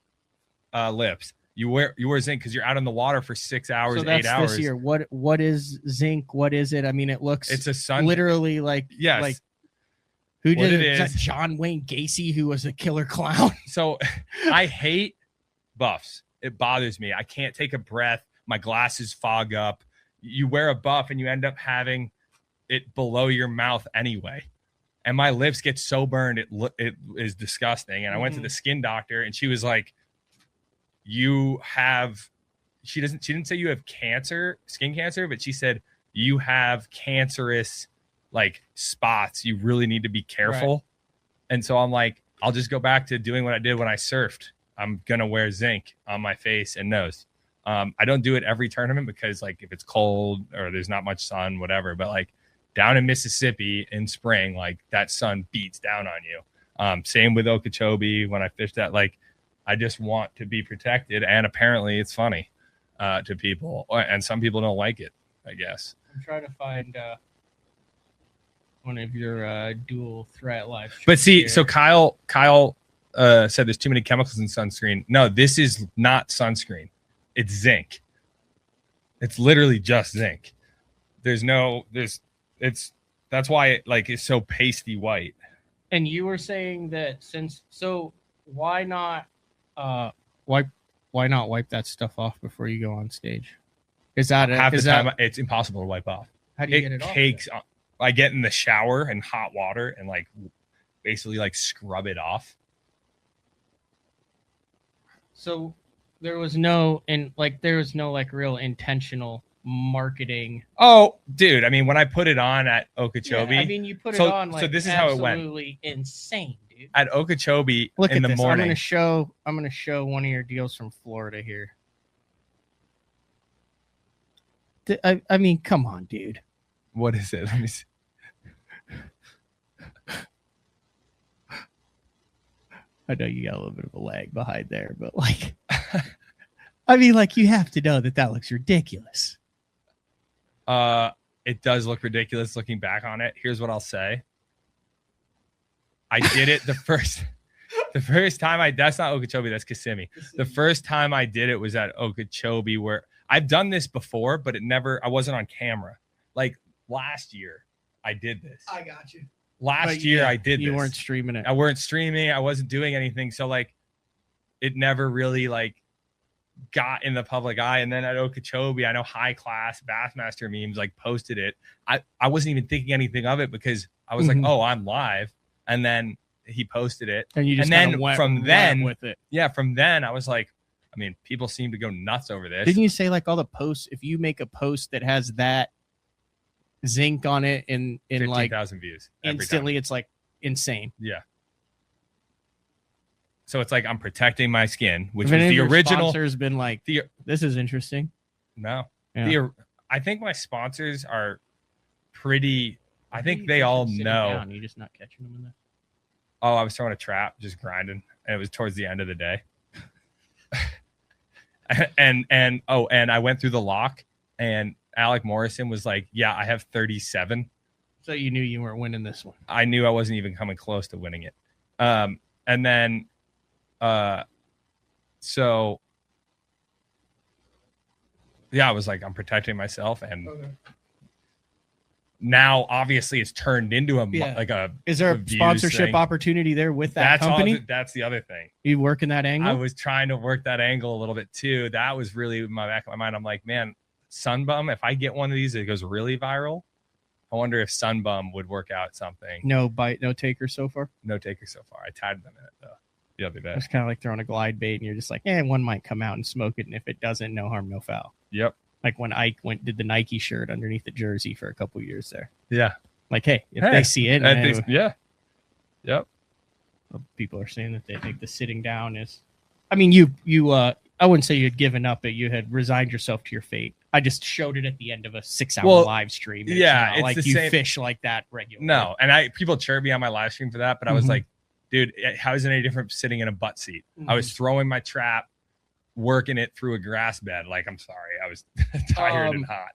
lips. You wear zinc because you're out in the water for 6 hours, so 8 hours. This year. What is zinc? What is it? I mean, it's a sun. Literally, like, yes. Like, who did it? Is that John Wayne Gacy, who was a killer clown? So I hate buffs. It bothers me. I can't take a breath. My glasses fog up. You wear a buff and you end up having it below your mouth anyway. And my lips get so burned. It is disgusting. And I went to the skin doctor, and she was like, she didn't say you have skin cancer, but she said you have cancerous like spots. You really need to be careful. Right. And so I'm like, I'll just go back to doing what I did when I surfed. I'm going to wear zinc on my face and nose. I don't do it every tournament because like if it's cold or there's not much sun, whatever, but like down in Mississippi in spring, like that sun beats down on you. Same with Okeechobee when I fished that, like, I just want to be protected, and apparently it's funny to people, and some people don't like it, I guess. I'm trying to find one of your dual threat live streams. But see, so Kyle said there's too many chemicals in sunscreen. No, this is not sunscreen. It's zinc. It's literally just zinc. That's why it like is so pasty white. And you were saying that why not wipe that stuff off before you go on stage? Is that half the time it's impossible to wipe off? How do you get it off? Cakes. I get in the shower in hot water and like basically like scrub it off. So there was no real intentional marketing. Oh, dude! I mean, when I put it on at Okeechobee, you put it on like, so this is how it went. Absolutely insane. At Okeechobee, look in at the this. morning. I'm gonna show one of your deals from Florida here. I mean, come on, dude. What is it? Let me see. I know you got a little bit of a lag behind there, but like, I mean, like, you have to know that that looks ridiculous. It does look ridiculous looking back on it. Here's what I'll say. I did it the first time that's not Okeechobee, that's Kissimmee. The first time I did it was at Okeechobee, where I've done this before, but I wasn't on camera. Like last year I did this. I got you. Last year I did this. You weren't streaming it. I weren't streaming. I wasn't doing anything. So like it never really like got in the public eye. And then at Okeechobee, I know high class Bassmaster memes like posted it. I wasn't even thinking anything of it because I was like, oh, I'm live. And then he posted it. And you just then went with it. Yeah, from then I was like, I mean, people seem to go nuts over this. Didn't you say like all the posts, if you make a post that has that zinc on it in 15,000 views instantly, it's like insane. Yeah. So it's like I'm protecting my skin, which If was any the of your original. sponsors been like, this is interesting. No, Yeah. I think my sponsors are pretty. I think they you're all sitting know. down, you're just not catching them in there. Oh, I was throwing a trap, just grinding, and it was towards the end of the day. and I went through the lock, and Alec Morrison was like, "Yeah, I have 37." So you knew you weren't winning this one. I knew I wasn't even coming close to winning it. And then, so yeah, I was like, I'm protecting myself, and now obviously it's turned into Is there a sponsorship opportunity there with that company? That's the other thing. You work in that angle? I was trying to work that angle a little bit too. That was really in my back of my mind. I'm like, man, Sunbum, if I get one of these that goes really viral, I wonder if Sunbum would work out something. No bite, no taker so far? No taker so far. I tagged them in it though the other day. It's kind of like throwing a glide bait and you're just like, one might come out and smoke it. And if it doesn't, no harm, no foul. Yep. Like when Ike did the Nike shirt underneath the jersey for a couple years there. Yeah. Like, hey, if they see it. Yeah. Yep. People are saying that they think the sitting down is, I mean, you I wouldn't say you had given up, but you had resigned yourself to your fate. I just showed it at the end of a 6-hour live stream. It's not like you fish like that regularly. No. And people chirp me on my live stream for that, but I was like, dude, how is it any different sitting in a butt seat? I was throwing my trap, working it through a grass bed. Like, I'm sorry, I was tired and hot.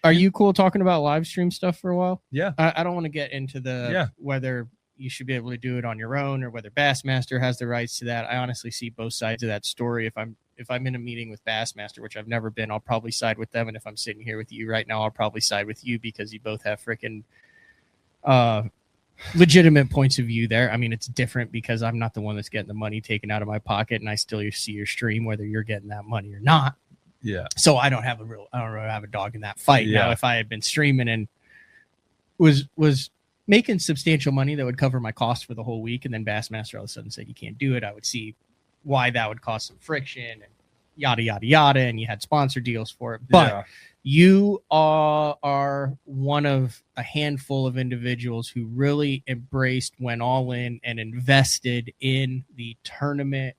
Are you cool talking about live stream stuff for a while? Yeah. I don't want to get into whether you should be able to do it on your own or whether Bassmaster has the rights to that. I honestly see both sides of that story. If I'm in a meeting with Bassmaster, which I've never been, I'll probably side with them. And if I'm sitting here with you right now, I'll probably side with you because you both have freaking legitimate points of view there. I mean, it's different because I'm not the one that's getting the money taken out of my pocket, and I still see your stream whether you're getting that money or not. Yeah. So I don't really have a dog in that fight. Yeah. Now, if I had been streaming and was making substantial money that would cover my costs for the whole week, and then Bassmaster all of a sudden said you can't do it, I would see why that would cause some friction and yada yada yada, and you had sponsor deals for it. But you are one of a handful of individuals who really embraced, went all in, and invested in the tournament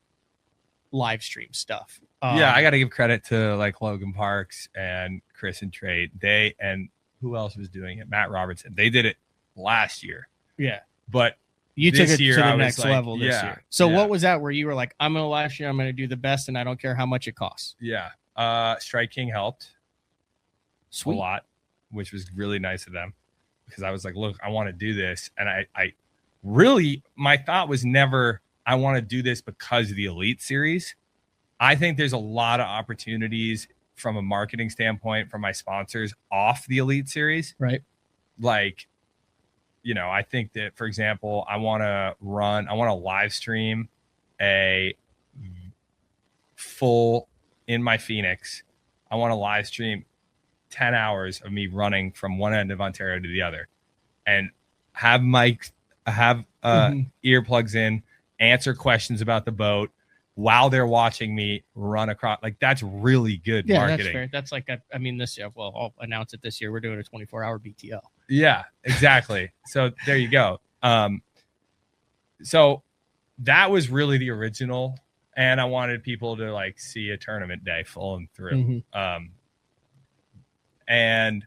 live stream stuff. I got to give credit to like Logan Parks and Chris and Trey. They, and who else was doing it? Matt Robertson. They did it last year. Yeah. But you took it to the I next like, level this year. So what was that where you were like, I'm going to last year, I'm going to do the best, and I don't care how much it costs? Yeah. Strike King helped. Sweet. A lot, which was really nice of them because I was like, look, I want to do this. And I really, my thought was never, I want to do this because of the Elite Series. I think there's a lot of opportunities from a marketing standpoint from my sponsors off the Elite Series. Right. Like, I think that, for example, I want to live stream a full in my Phoenix. I want to live stream 10 hours of me running from one end of Ontario to the other and have earplugs in, answer questions about the boat while they're watching me run across. Like, that's really good marketing. That's fair. That's like, this year, I'll announce it this year. We're doing a 24-hour BTL. Yeah, exactly. So there you go. So that was really the original. And I wanted people to like see a tournament day full and through. And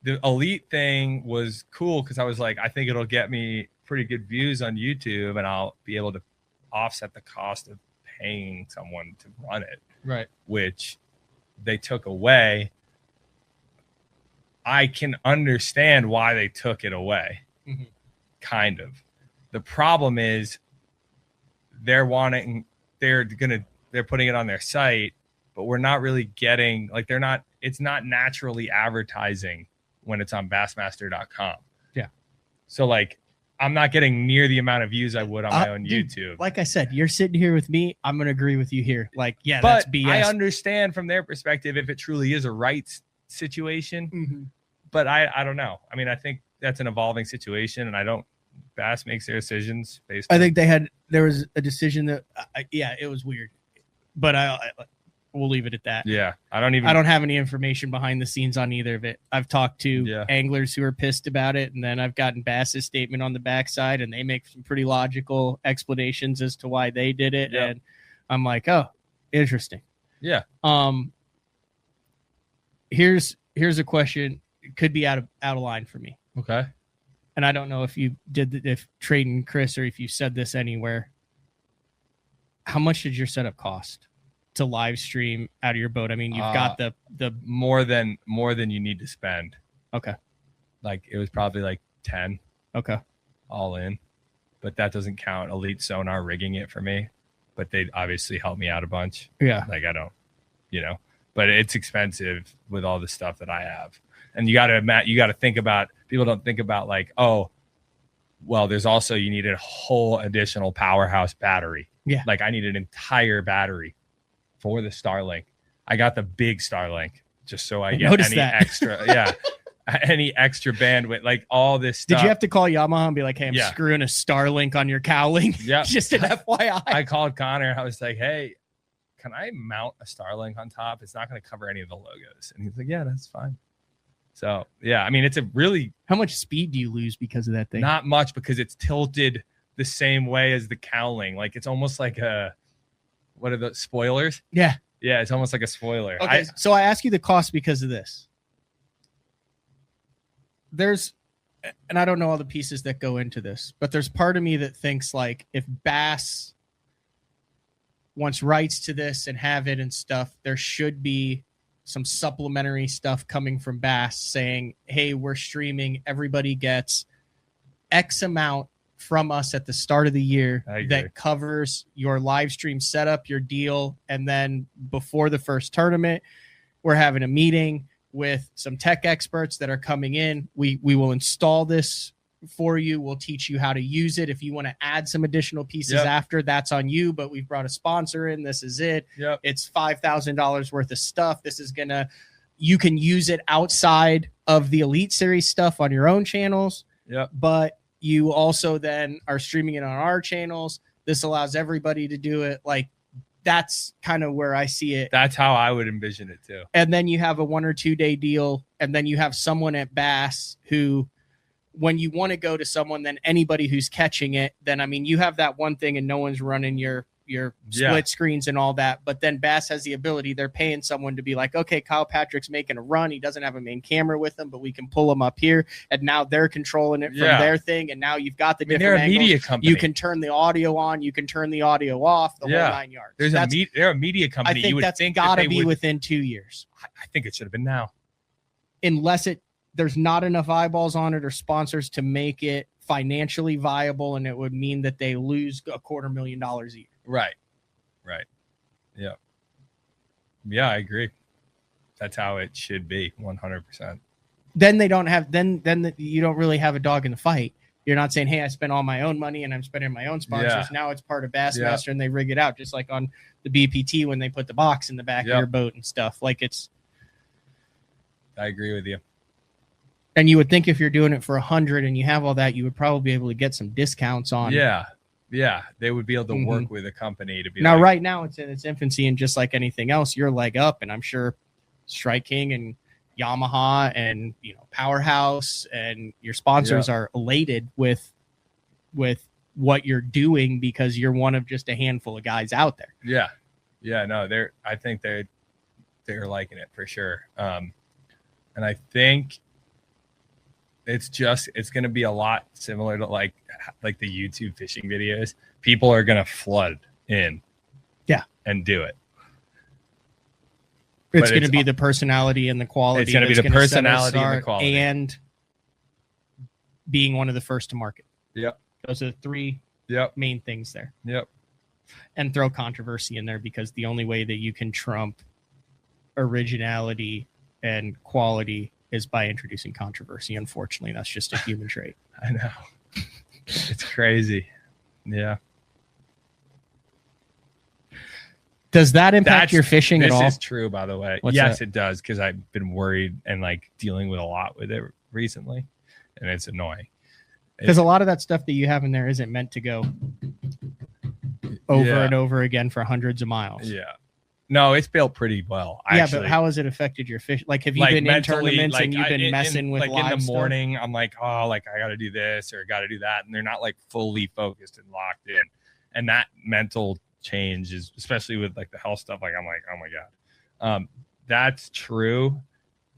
the Elite thing was cool because I was like, I think it'll get me pretty good views on YouTube and I'll be able to offset the cost of paying someone to run it, Right. which they took away. I can understand why they took it away. Mhm. Kind of. The problem is they're putting it on their site, but we're not really getting, like, it's not naturally advertising when it's on bassmaster.com. Yeah. So, like, I'm not getting near the amount of views I would on my own Dude, YouTube. Like I said, you're sitting here with me. I'm going to agree with you here. Like, yeah, But that's BS. I understand from their perspective if it truly is a rights situation. Mm-hmm. But I don't know. I mean, I think that's an evolving situation, and Bass makes their decisions based I on, think there was a decision that, it was weird, but we'll leave it at that. yeah. I don't have any information behind the scenes on either of it. I've talked to anglers who are pissed about it, and then I've gotten Bass's statement on the backside, and they make some pretty logical explanations as to why they did it. Yep. And I'm like, oh, interesting. Yeah. Here's a question. It could be out of line for me. Okay. And I don't know if if Trayden Chris, or if you said this anywhere. How much did your setup cost to live stream out of your boat? I mean, you've got the more than you need to spend. Okay. Like, it was probably like 10 Okay. all in, but that doesn't count Elite Sonar rigging it for me, but they obviously helped me out a bunch. Yeah. Like, I don't, but it's expensive with all the stuff that I have. And you got to think about, people don't think about, like, oh, well, there's also, you need a whole additional powerhouse battery. Yeah. Like, I need an entire battery for the Starlink. I got the big Starlink just so I get any extra, any extra bandwidth, like all this stuff. Did you have to call Yamaha and be like, hey, I'm Yeah. screwing a Starlink on your cowling? Yeah. Just an FYI. I called Connor. I was like, hey, can I mount a Starlink on top? It's not going to cover any of the logos. And he's like, yeah, that's fine. So, yeah, I mean, it's a really, How much speed do you lose because of that thing? not much, because it's tilted the same way as the cowling. Like, it's almost like what are the spoilers? Yeah. Yeah, it's almost like a spoiler. Okay. So I ask you the cost because of this. And I don't know all the pieces that go into this, but there's part of me that thinks, like, if Bass wants rights to this and have it and stuff, there should be some supplementary stuff coming from Bass saying, hey, we're streaming, everybody gets X amount from us at the start of the year that covers your live stream setup, your deal, and then before the first tournament, we're having a meeting with some tech experts that are coming in. We will install this for you. We'll teach you how to use it. If you want to add some additional pieces after, that's on you, but we've brought a sponsor in. This is it. Yep. It's $5,000 worth of stuff. You can use it outside of the Elite Series stuff on your own channels. Yep. But you also then are streaming it on our channels. This allows everybody to do it. Like, that's kind of where I see it. That's how I would envision it too. And then you have a 1 or 2 day deal. And then you have someone at Bass who, when you want to go to someone, then anybody who's catching it, then, I mean, you have that one thing and no one's running your split screens and all that. But then Bass has the ability, they're paying someone to be like, okay, Kyle Patrick's making a run. He doesn't have a main camera with him, but we can pull him up here. And now they're controlling it from their thing. And now you've got the different they're a angles. media company. You can turn the audio on. You can turn the audio off, the whole 9 yards. They're a media company. I think that's got to be within 2 years. I think it should have been now. Unless there's not enough eyeballs on it or sponsors to make it financially viable, and it would mean that they lose $250,000 a year. Right. Yeah. Yeah, I agree. That's how it should be, 100%. Then they don't have, then you don't really have a dog in the fight. You're not saying, hey, I spent all my own money and I'm spending my own sponsors. Yeah. Now it's part of Bassmaster and they rig it out, just like on the BPT when they put the box in the back of your boat and stuff. Like, I agree with you. And you would think if you're doing it for 100 and you have all that, you would probably be able to get some discounts on. Yeah, they would be able to work with a company to be. Now, right now it's in its infancy, and just like anything else, you're a leg up, and I'm sure Strike King and Yamaha and Powerhouse and your sponsors are elated with what you're doing because you're one of just a handful of guys out there. Yeah, no, I think they're liking it for sure. And I think it's going to be a lot similar to like the YouTube fishing videos. people are going to flood in. Yeah. And do it. It's going to be the personality and the quality. It's going to be the personality and the quality. And being one of the first to market. Yep. Those are the three main things there. Yep. And throw controversy in there, because the only way that you can trump originality and quality is by introducing controversy. Unfortunately, that's just a human trait. I know. It's crazy. Yeah. Does that impact your fishing at all? This is true, by the way. Yes, it does, because I've been worried and like dealing with a lot with it recently, and it's annoying. Because a lot of that stuff that you have in there isn't meant to go over and over again for hundreds of miles. Yeah. No, it's built pretty well. Actually. But how has it affected your fish? Like, have you been in tournaments and you've been messing with like in the morning? Stuff? I'm like, oh, like I got to do this or got to do that, and they're not like fully focused and locked in. And that mental change is, especially with like the health stuff. Like, I'm like, oh my god, that's true.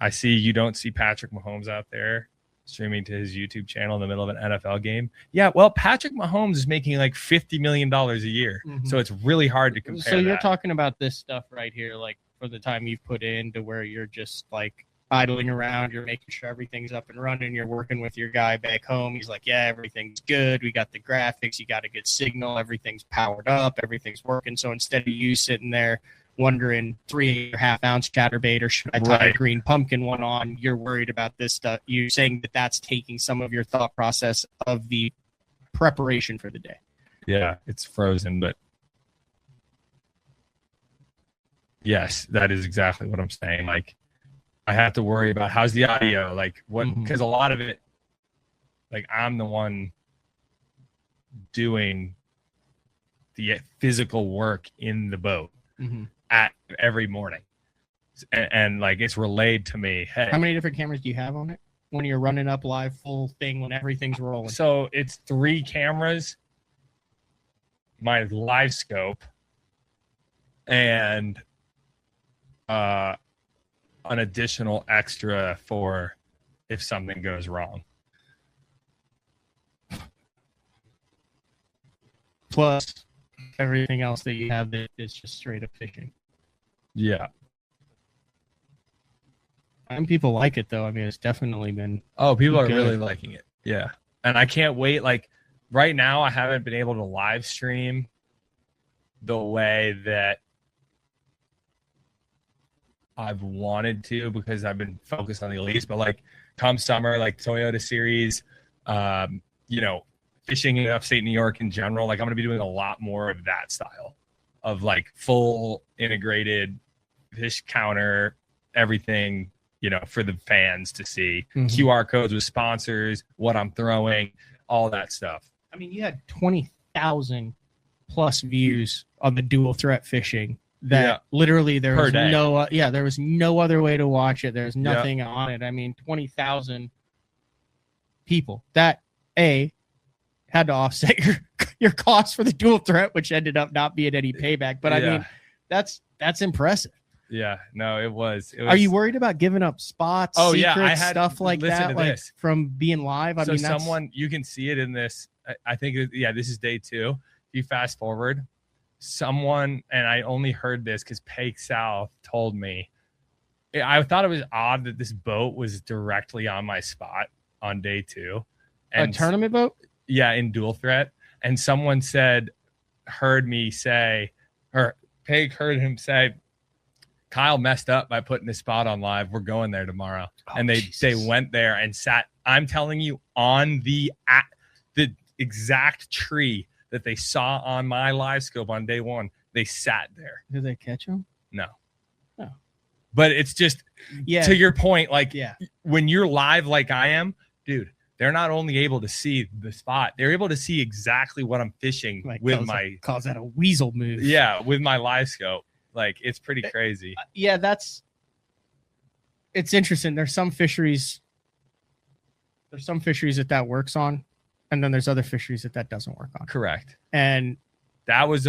I see you don't see Patrick Mahomes out there streaming to his YouTube channel in the middle of an NFL game. Yeah, well, Patrick Mahomes is making like $50 million a year. So it's really hard to compare. So you're talking about this stuff right here, like for the time you've put in to where you're just like idling around, you're making sure everything's up and running, you're working with your guy back home. He's like, yeah, everything's good. We got the graphics, you got a good signal, everything's powered up, everything's working. So instead of you sitting there wondering 3.5 ounce chatterbait or should I tie a green pumpkin one on, you're worried about this stuff. You're saying that that's taking some of your thought process of the preparation for the day. Yeah, it's frozen, but yes, that is exactly what I'm saying. Like, I have to worry about how's the audio, like what, because a lot of it, like I'm the one doing the physical work in the boat. At every morning, and like it's relayed to me. Hey, how many different cameras do you have on it when you're running up live full thing when everything's rolling? So it's 3 cameras, my live scope, and an additional extra for if something goes wrong. Plus everything else that you have that is just straight up fishing. Yeah. And people like it though. I mean, it's definitely been people are really liking it. Yeah. And I can't wait. Like right now I haven't been able to live stream the way that I've wanted to because I've been focused on the elites, but like come summer, like Toyota series, fishing in upstate New York in general, like I'm going to be doing a lot more of that style of like full integrated fish counter, everything, for the fans to see. QR codes with sponsors, what I'm throwing, all that stuff. I mean, you had 20,000 plus views on the dual threat fishing that literally there was there was no other way to watch it. There's nothing on it. I mean, 20,000 people that had to offset your costs for the dual threat, which ended up not being any payback. But I mean, that's impressive. Yeah, no, it was. Are you worried about giving up spots? Oh, secrets, I had stuff like that, like this. From being live. I mean, someone you can see it in this. I think, this is day 2. If you fast forward, someone, and I only heard this because Pake South told me. I thought it was odd that this boat was directly on my spot on day 2. And a tournament boat? Yeah, in dual threat. And someone heard me say, or Peg heard him say, Kyle messed up by putting his spot on live. We're going there tomorrow. And they went there and sat, I'm telling you, on the exact tree that they saw on my live scope on day 1. They sat there. Did they catch him? No. Oh. But it's just, to your point, like when you're live like I am, dude, they're not only able to see the spot, they're able to see exactly what I'm fishing calls that a weasel move. Yeah, with my live scope. Like, it's pretty crazy. It's interesting. There's some fisheries that works on, and then there's other fisheries that doesn't work on. Correct. And that's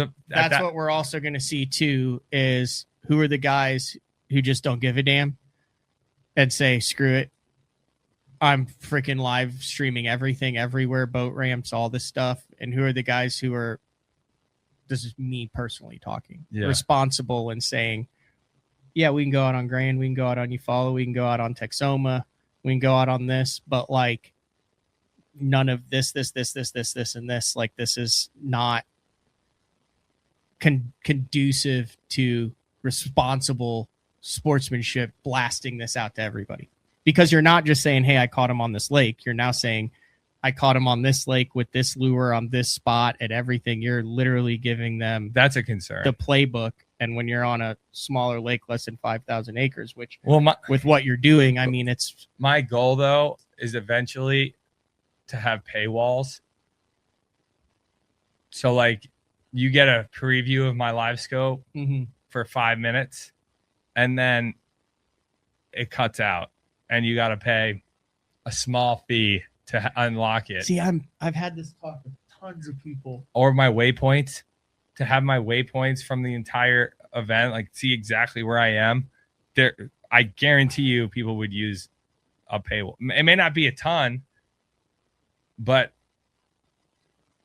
what we're also going to see too, is who are the guys who just don't give a damn and say, screw it, I'm freaking live streaming everything everywhere, boat ramps, all this stuff. And who are the guys who are this is me personally talking, Yeah. responsible and saying, yeah, we can go out on Grand, we can go out on Eufaula, we can go out on Texoma, we can go out on this, but like none of this, and this. Like this is not conducive to responsible sportsmanship, blasting this out to everybody. Because you're not just saying, hey, I caught him on this lake. You're now saying, I caught him on this lake with this lure on this spot and everything. You're literally giving them That's a concern. the playbook. And when you're on a smaller lake, less than 5,000 acres, which Well, with what you're doing, I mean, it's my goal though is eventually to have paywalls. So like you get a preview of my live scope for 5 minutes and then it cuts out and you got to pay a small fee to unlock it. See, I've had this talk with tons of people. Or my waypoints, to have my waypoints from the entire event, like see exactly where I am. There, I guarantee you people would use a paywall. It may not be a ton, but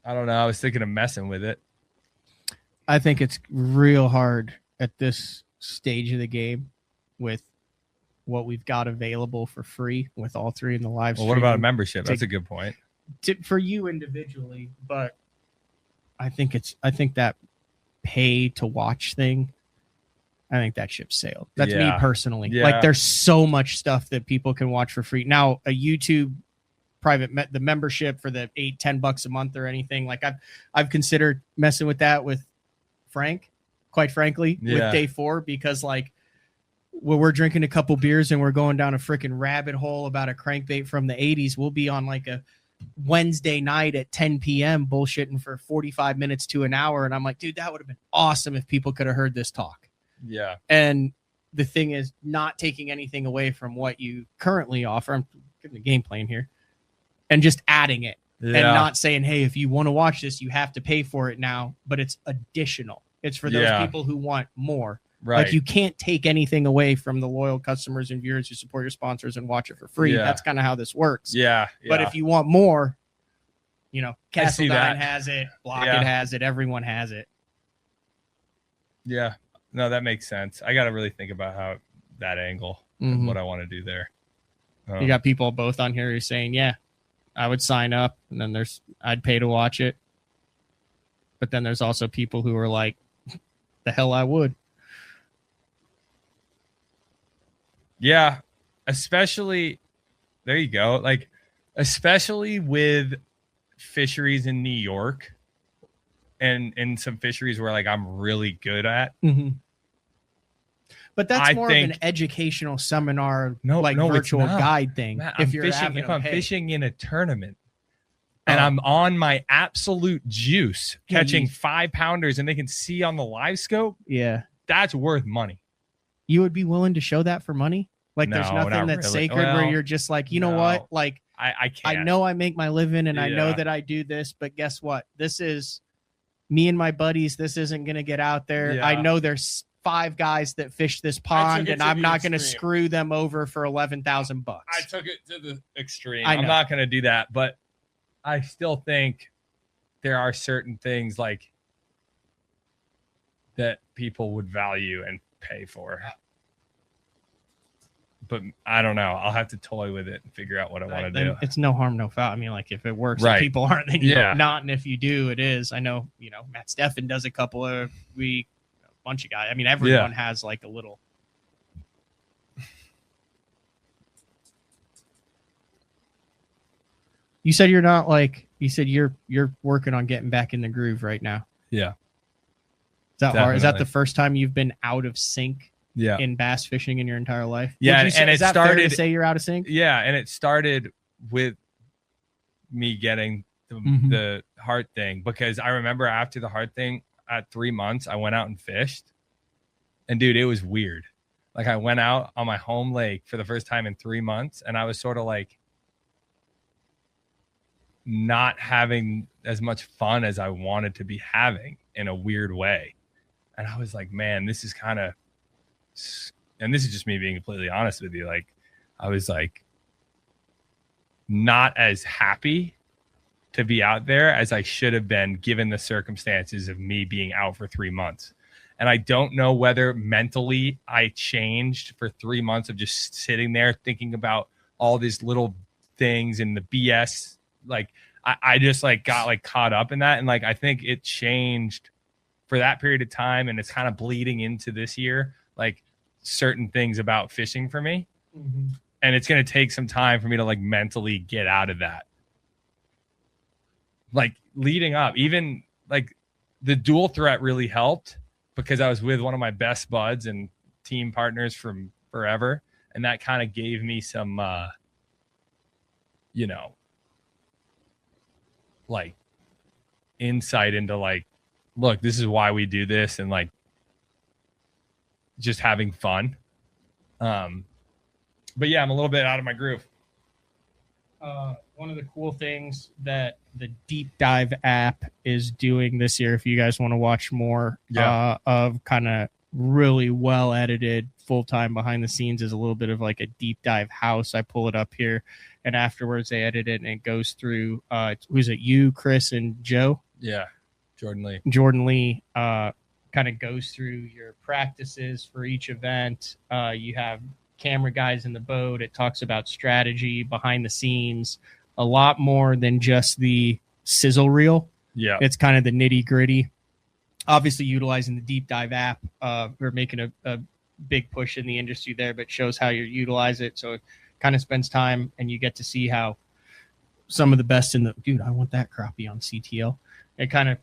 I don't know. I was thinking of messing with it. I think it's real hard at this stage of the game with what we've got available for free with all three in the live stream. Well, what about a membership? That's a good point. For you individually, but I think that pay to watch thing, I think that ship sailed. That's me personally. Yeah. Like there's so much stuff that people can watch for free. Now, a YouTube private the membership for the $8-10 a month or anything, like I've considered messing with that with Frank, quite frankly, with day 4, because like when we're drinking a couple beers and we're going down a freaking rabbit hole about a crankbait from the 80s, we'll be on like a Wednesday night at 10 p.m. bullshitting for 45 minutes to an hour. And I'm like, dude, that would have been awesome if people could have heard this talk. Yeah. And the thing is, not taking anything away from what you currently offer. I'm giving the game plan here and just adding it and not saying, hey, if you want to watch this, you have to pay for it now, but it's additional. It's for those people who want more. Right. Like you can't take anything away from the loyal customers and viewers who support your sponsors and watch it for free. Yeah. That's kind of how this works. Yeah. But if you want more, you know, Castledine has it, Blocket has it, everyone has it. Yeah. No, that makes sense. I got to really think about how that angle and what I want to do there. You got people both on here who are saying, yeah, I would sign up, and then I'd pay to watch it. But then there's also people who are like, the hell I would. Yeah, especially there you go. Like, especially with fisheries in New York and some fisheries where like I'm really good at. But that's more of an educational seminar, virtual guide thing. Matt, if I'm fishing in a tournament and I'm on my absolute juice catching 5-pounders and they can see on the live scope, that's worth money. You would be willing to show that for money? Like there's nothing that's really sacred where you're just like, you know what? Like I can't. I know I make my living and I know that I do this, but guess what? This is me and my buddies. This isn't going to get out there. I know there's 5 guys that fish this pond and I'm not going to screw them over for $11,000. I took it to the extreme. I'm not going to do that, but I still think there are certain things like that people would value and pay for. But I don't know. I'll have to toy with it and figure out what I want to do. It's no harm, no foul. I mean, like if it works, if people aren't, then you know, not. And if you do, it is. I know, you know, Matt Steffen does a couple of a bunch of guys. I mean, everyone has like a little. You said you're not like, you said you're working on getting back in the groove right now. Yeah. Is that hard? Is that the first time you've been out of sync? Yeah. In bass fishing in your entire life? Yeah. And it started fair to say you're out of sync? Yeah. And it started with me getting the heart thing, because I remember after the heart thing at 3 months, I went out and fished, and dude, it was weird. Like I went out on my home lake for the first time in 3 months, and I was sort of like not having as much fun as I wanted to be having in a weird way. And I was like, man, this is kind of, and this is just me being completely honest with you. Like I was like not as happy to be out there as I should have been, given the circumstances of me being out for 3 months. And I don't know whether mentally I changed for 3 months of just sitting there thinking about all these little things and the BS. Like I just like got like caught up in that. And like, I think it changed for that period of time. And it's kind of bleeding into this year, like certain things about fishing for me. Mm-hmm. And it's going to take some time for me to like mentally get out of that. Like leading up, even like the dual threat really helped because I was with one of my best buds and team partners from forever. And that kind of gave me some, you know, like insight into like, look, this is why we do this, and like just having fun. But yeah, I'm a little bit out of my groove. One of the cool things that the Deep Dive app is doing this year, if you guys want to watch more of kind of really well edited full-time behind the scenes, is a little bit of like a deep dive house. I pull it up here, and afterwards they edit it and it goes through who's it, you, Chris, and Joe? Yeah, Jordan Lee kind of goes through your practices for each event. You have camera guys in the boat. It talks about strategy behind the scenes, a lot more than just the sizzle reel. Yeah, it's kind of the nitty gritty. Obviously utilizing the Deep Dive app, we're making a big push in the industry there, but shows how you utilize it. So it kind of spends time, and you get to see how some of the best in the, dude, I want that crappie on CTL. It kind of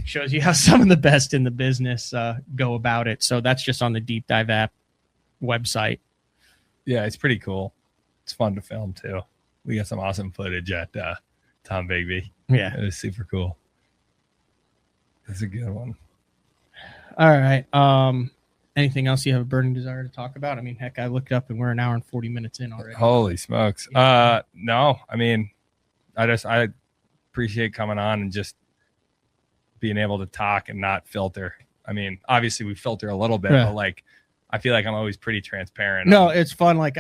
shows you how some of the best in the business go about it. So that's just on the Deep Dive app website. Yeah, it's pretty cool. It's fun to film too. We got some awesome footage at Tom Bigby. Yeah, it was super cool. That's a good one. All right. Anything else you have a burning desire to talk about? I mean, heck, I looked up and we're an hour and 40 minutes in already. Holy smokes. No, I mean, I appreciate coming on and just being able to talk and not filter. I mean, obviously we filter a little bit, but like, I feel like I'm always pretty transparent. No, it's fun. Like,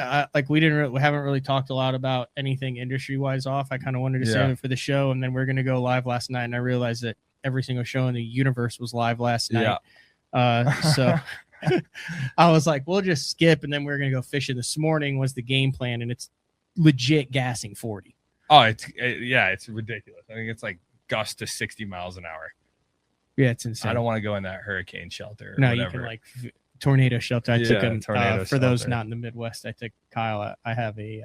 we haven't really talked a lot about anything industry wise off. I kind of wanted to save it for the show, and then we're going to go live last night. And I realized that every single show in the universe was live last night. So I was like, we'll just skip, and then we're gonna go fishing. This morning was the game plan, and it's legit gassing 40. Oh, it's ridiculous. I think it's like gust to 60 miles an hour. Yeah, it's insane. I don't want to go in that hurricane shelter. No, whatever. you can like tornado shelter. I took him for those shelter. not in the Midwest. I took Kyle. I have a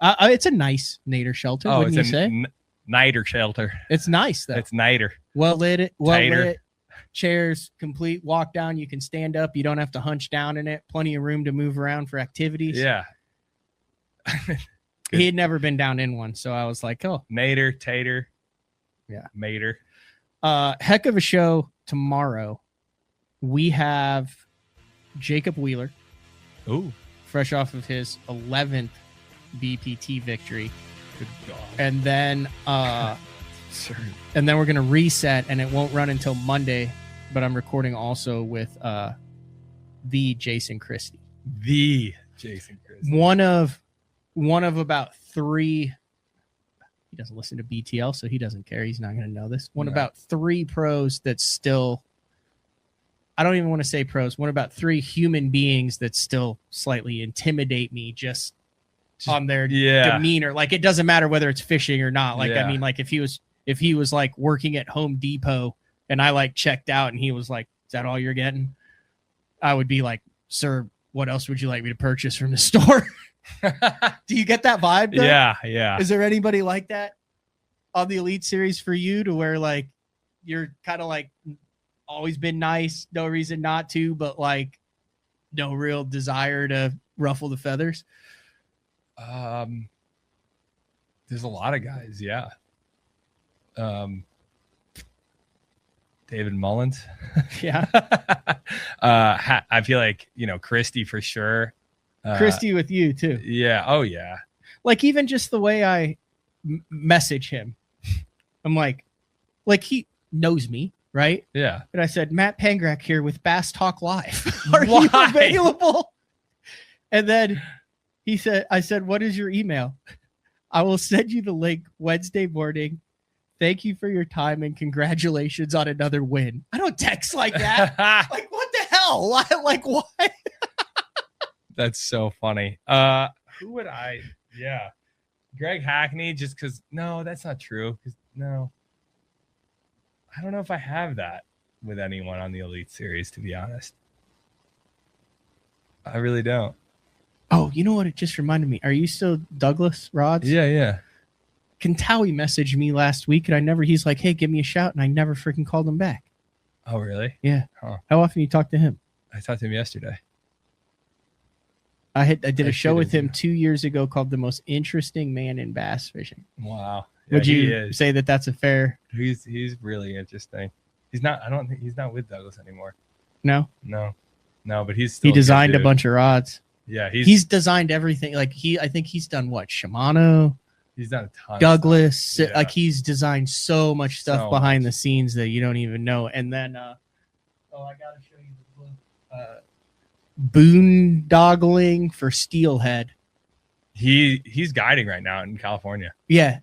it's a nice nader shelter. Wouldn't you say? Nighter shelter. It's nice though. It's nighter. Well lit. Chairs complete. Walk down. You can stand up. You don't have to hunch down in it. Plenty of room to move around for activities. Yeah. He had never been down in one, so I was like, oh, Nader, tater. Yeah. Mater. Heck of a show tomorrow. We have Jacob Wheeler. Ooh. Fresh off of his 11th BPT victory. Good God. And then Sure. And then we're going to reset, and it won't run until Monday, but I'm recording also with the Jason Christie. The Jason Christie. One of about three. He doesn't listen to BTL, so he doesn't care. He's not going to know this. About three pros that still, I don't even want to say pros. One about three human beings that still slightly intimidate me just on their demeanor. Like, it doesn't matter whether it's fishing or not. Like, I mean, like if he was like working at Home Depot and I like checked out and he was like, is that all you're getting? I would be like, sir, what else would you like me to purchase from the store? Do you get that vibe though? Yeah. Is there anybody like that on the Elite Series for you, to where like you're kind of like always been nice, no reason not to, but like no real desire to ruffle the feathers? There's a lot of guys. Yeah. David Mullins. Yeah. I feel like, Christie for sure. Christie with you too. Yeah. Oh yeah. Like even just the way I message him, I'm like he knows me, right? Yeah. And I said, Matt Pangrak here with Bass Talk Live. Are you available? And then I said, what is your email? I will send you the link Wednesday morning. Thank you for your time and congratulations on another win. I don't text like that. Like, what the hell? Like, what? That's so funny. Who would I? Yeah. Greg Hackney, just because. No, that's not true. No. I don't know if I have that with anyone on the Elite Series, to be honest. I really don't. Oh, you know what? It just reminded me. Are you still Douglas Rods? Yeah. Kintawi messaged me last week, and he's like, hey, give me a shout, and I never freaking called him back. Oh, really? Yeah. Huh. How often you talk to him? I talked to him yesterday. I did a show with him 2 years ago called The Most Interesting Man in Bass Fishing. Wow. Yeah, Would you say that that's a fair? He's really interesting. He's not. I don't think he's not with Douglas anymore. No, but he's still he designed a bunch of rods. Yeah, he's designed everything. Like I think he's done what? Shimano. He's done a ton. Douglas. Of stuff. Yeah. Like he's designed so much stuff behind the scenes that you don't even know. And then, I gotta show you the boondoggling for steelhead. He's guiding right now in California. Yeah.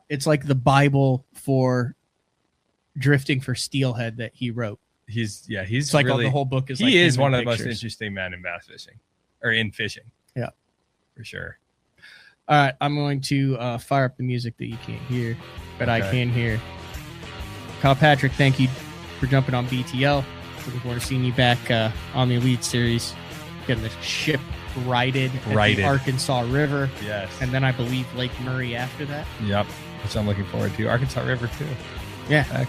It's like the Bible for drifting for steelhead that he wrote. He's it's like really, the whole book is. He like is one of the most interesting men in bass fishing, or in fishing. Yeah, for sure. All right, I'm going to fire up the music that you can't hear, but I can hear. Kyle Patrick, thank you for jumping on BTL. Looking forward to seeing you back on the Elite Series, getting the ship righted at the Arkansas River. Yes. And then I believe Lake Murray after that. Yep. Which I'm looking forward to. Arkansas River too. Yeah. Heck.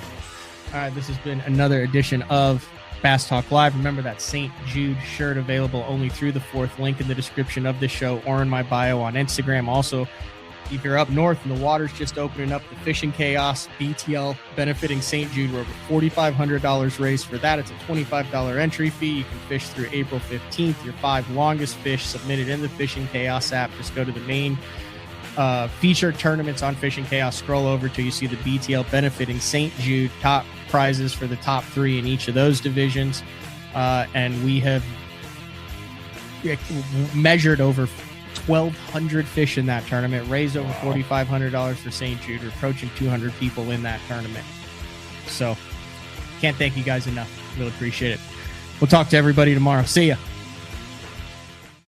All right. This has been another edition of Bass Talk Live. Remember that St. Jude shirt available only through the 4th link in the description of this show or in my bio on Instagram. Also, if you're up north and the water's just opening up, the Fishing Chaos BTL benefiting St. Jude, we're over $4,500 raised for that. It's a $25 entry fee. You can fish through April 15th. Your 5 longest fish submitted in the Fishing Chaos app. Just go to the main feature tournaments on Fishing Chaos. Scroll over till you see the BTL benefiting St. Jude. Top prizes for the top 3 in each of those divisions. And we have measured over 1,200 fish in that tournament, raised over $4,500 for St. Jude. We're approaching 200 people in that tournament. So can't thank you guys enough. Really appreciate it. We'll talk to everybody tomorrow. See ya.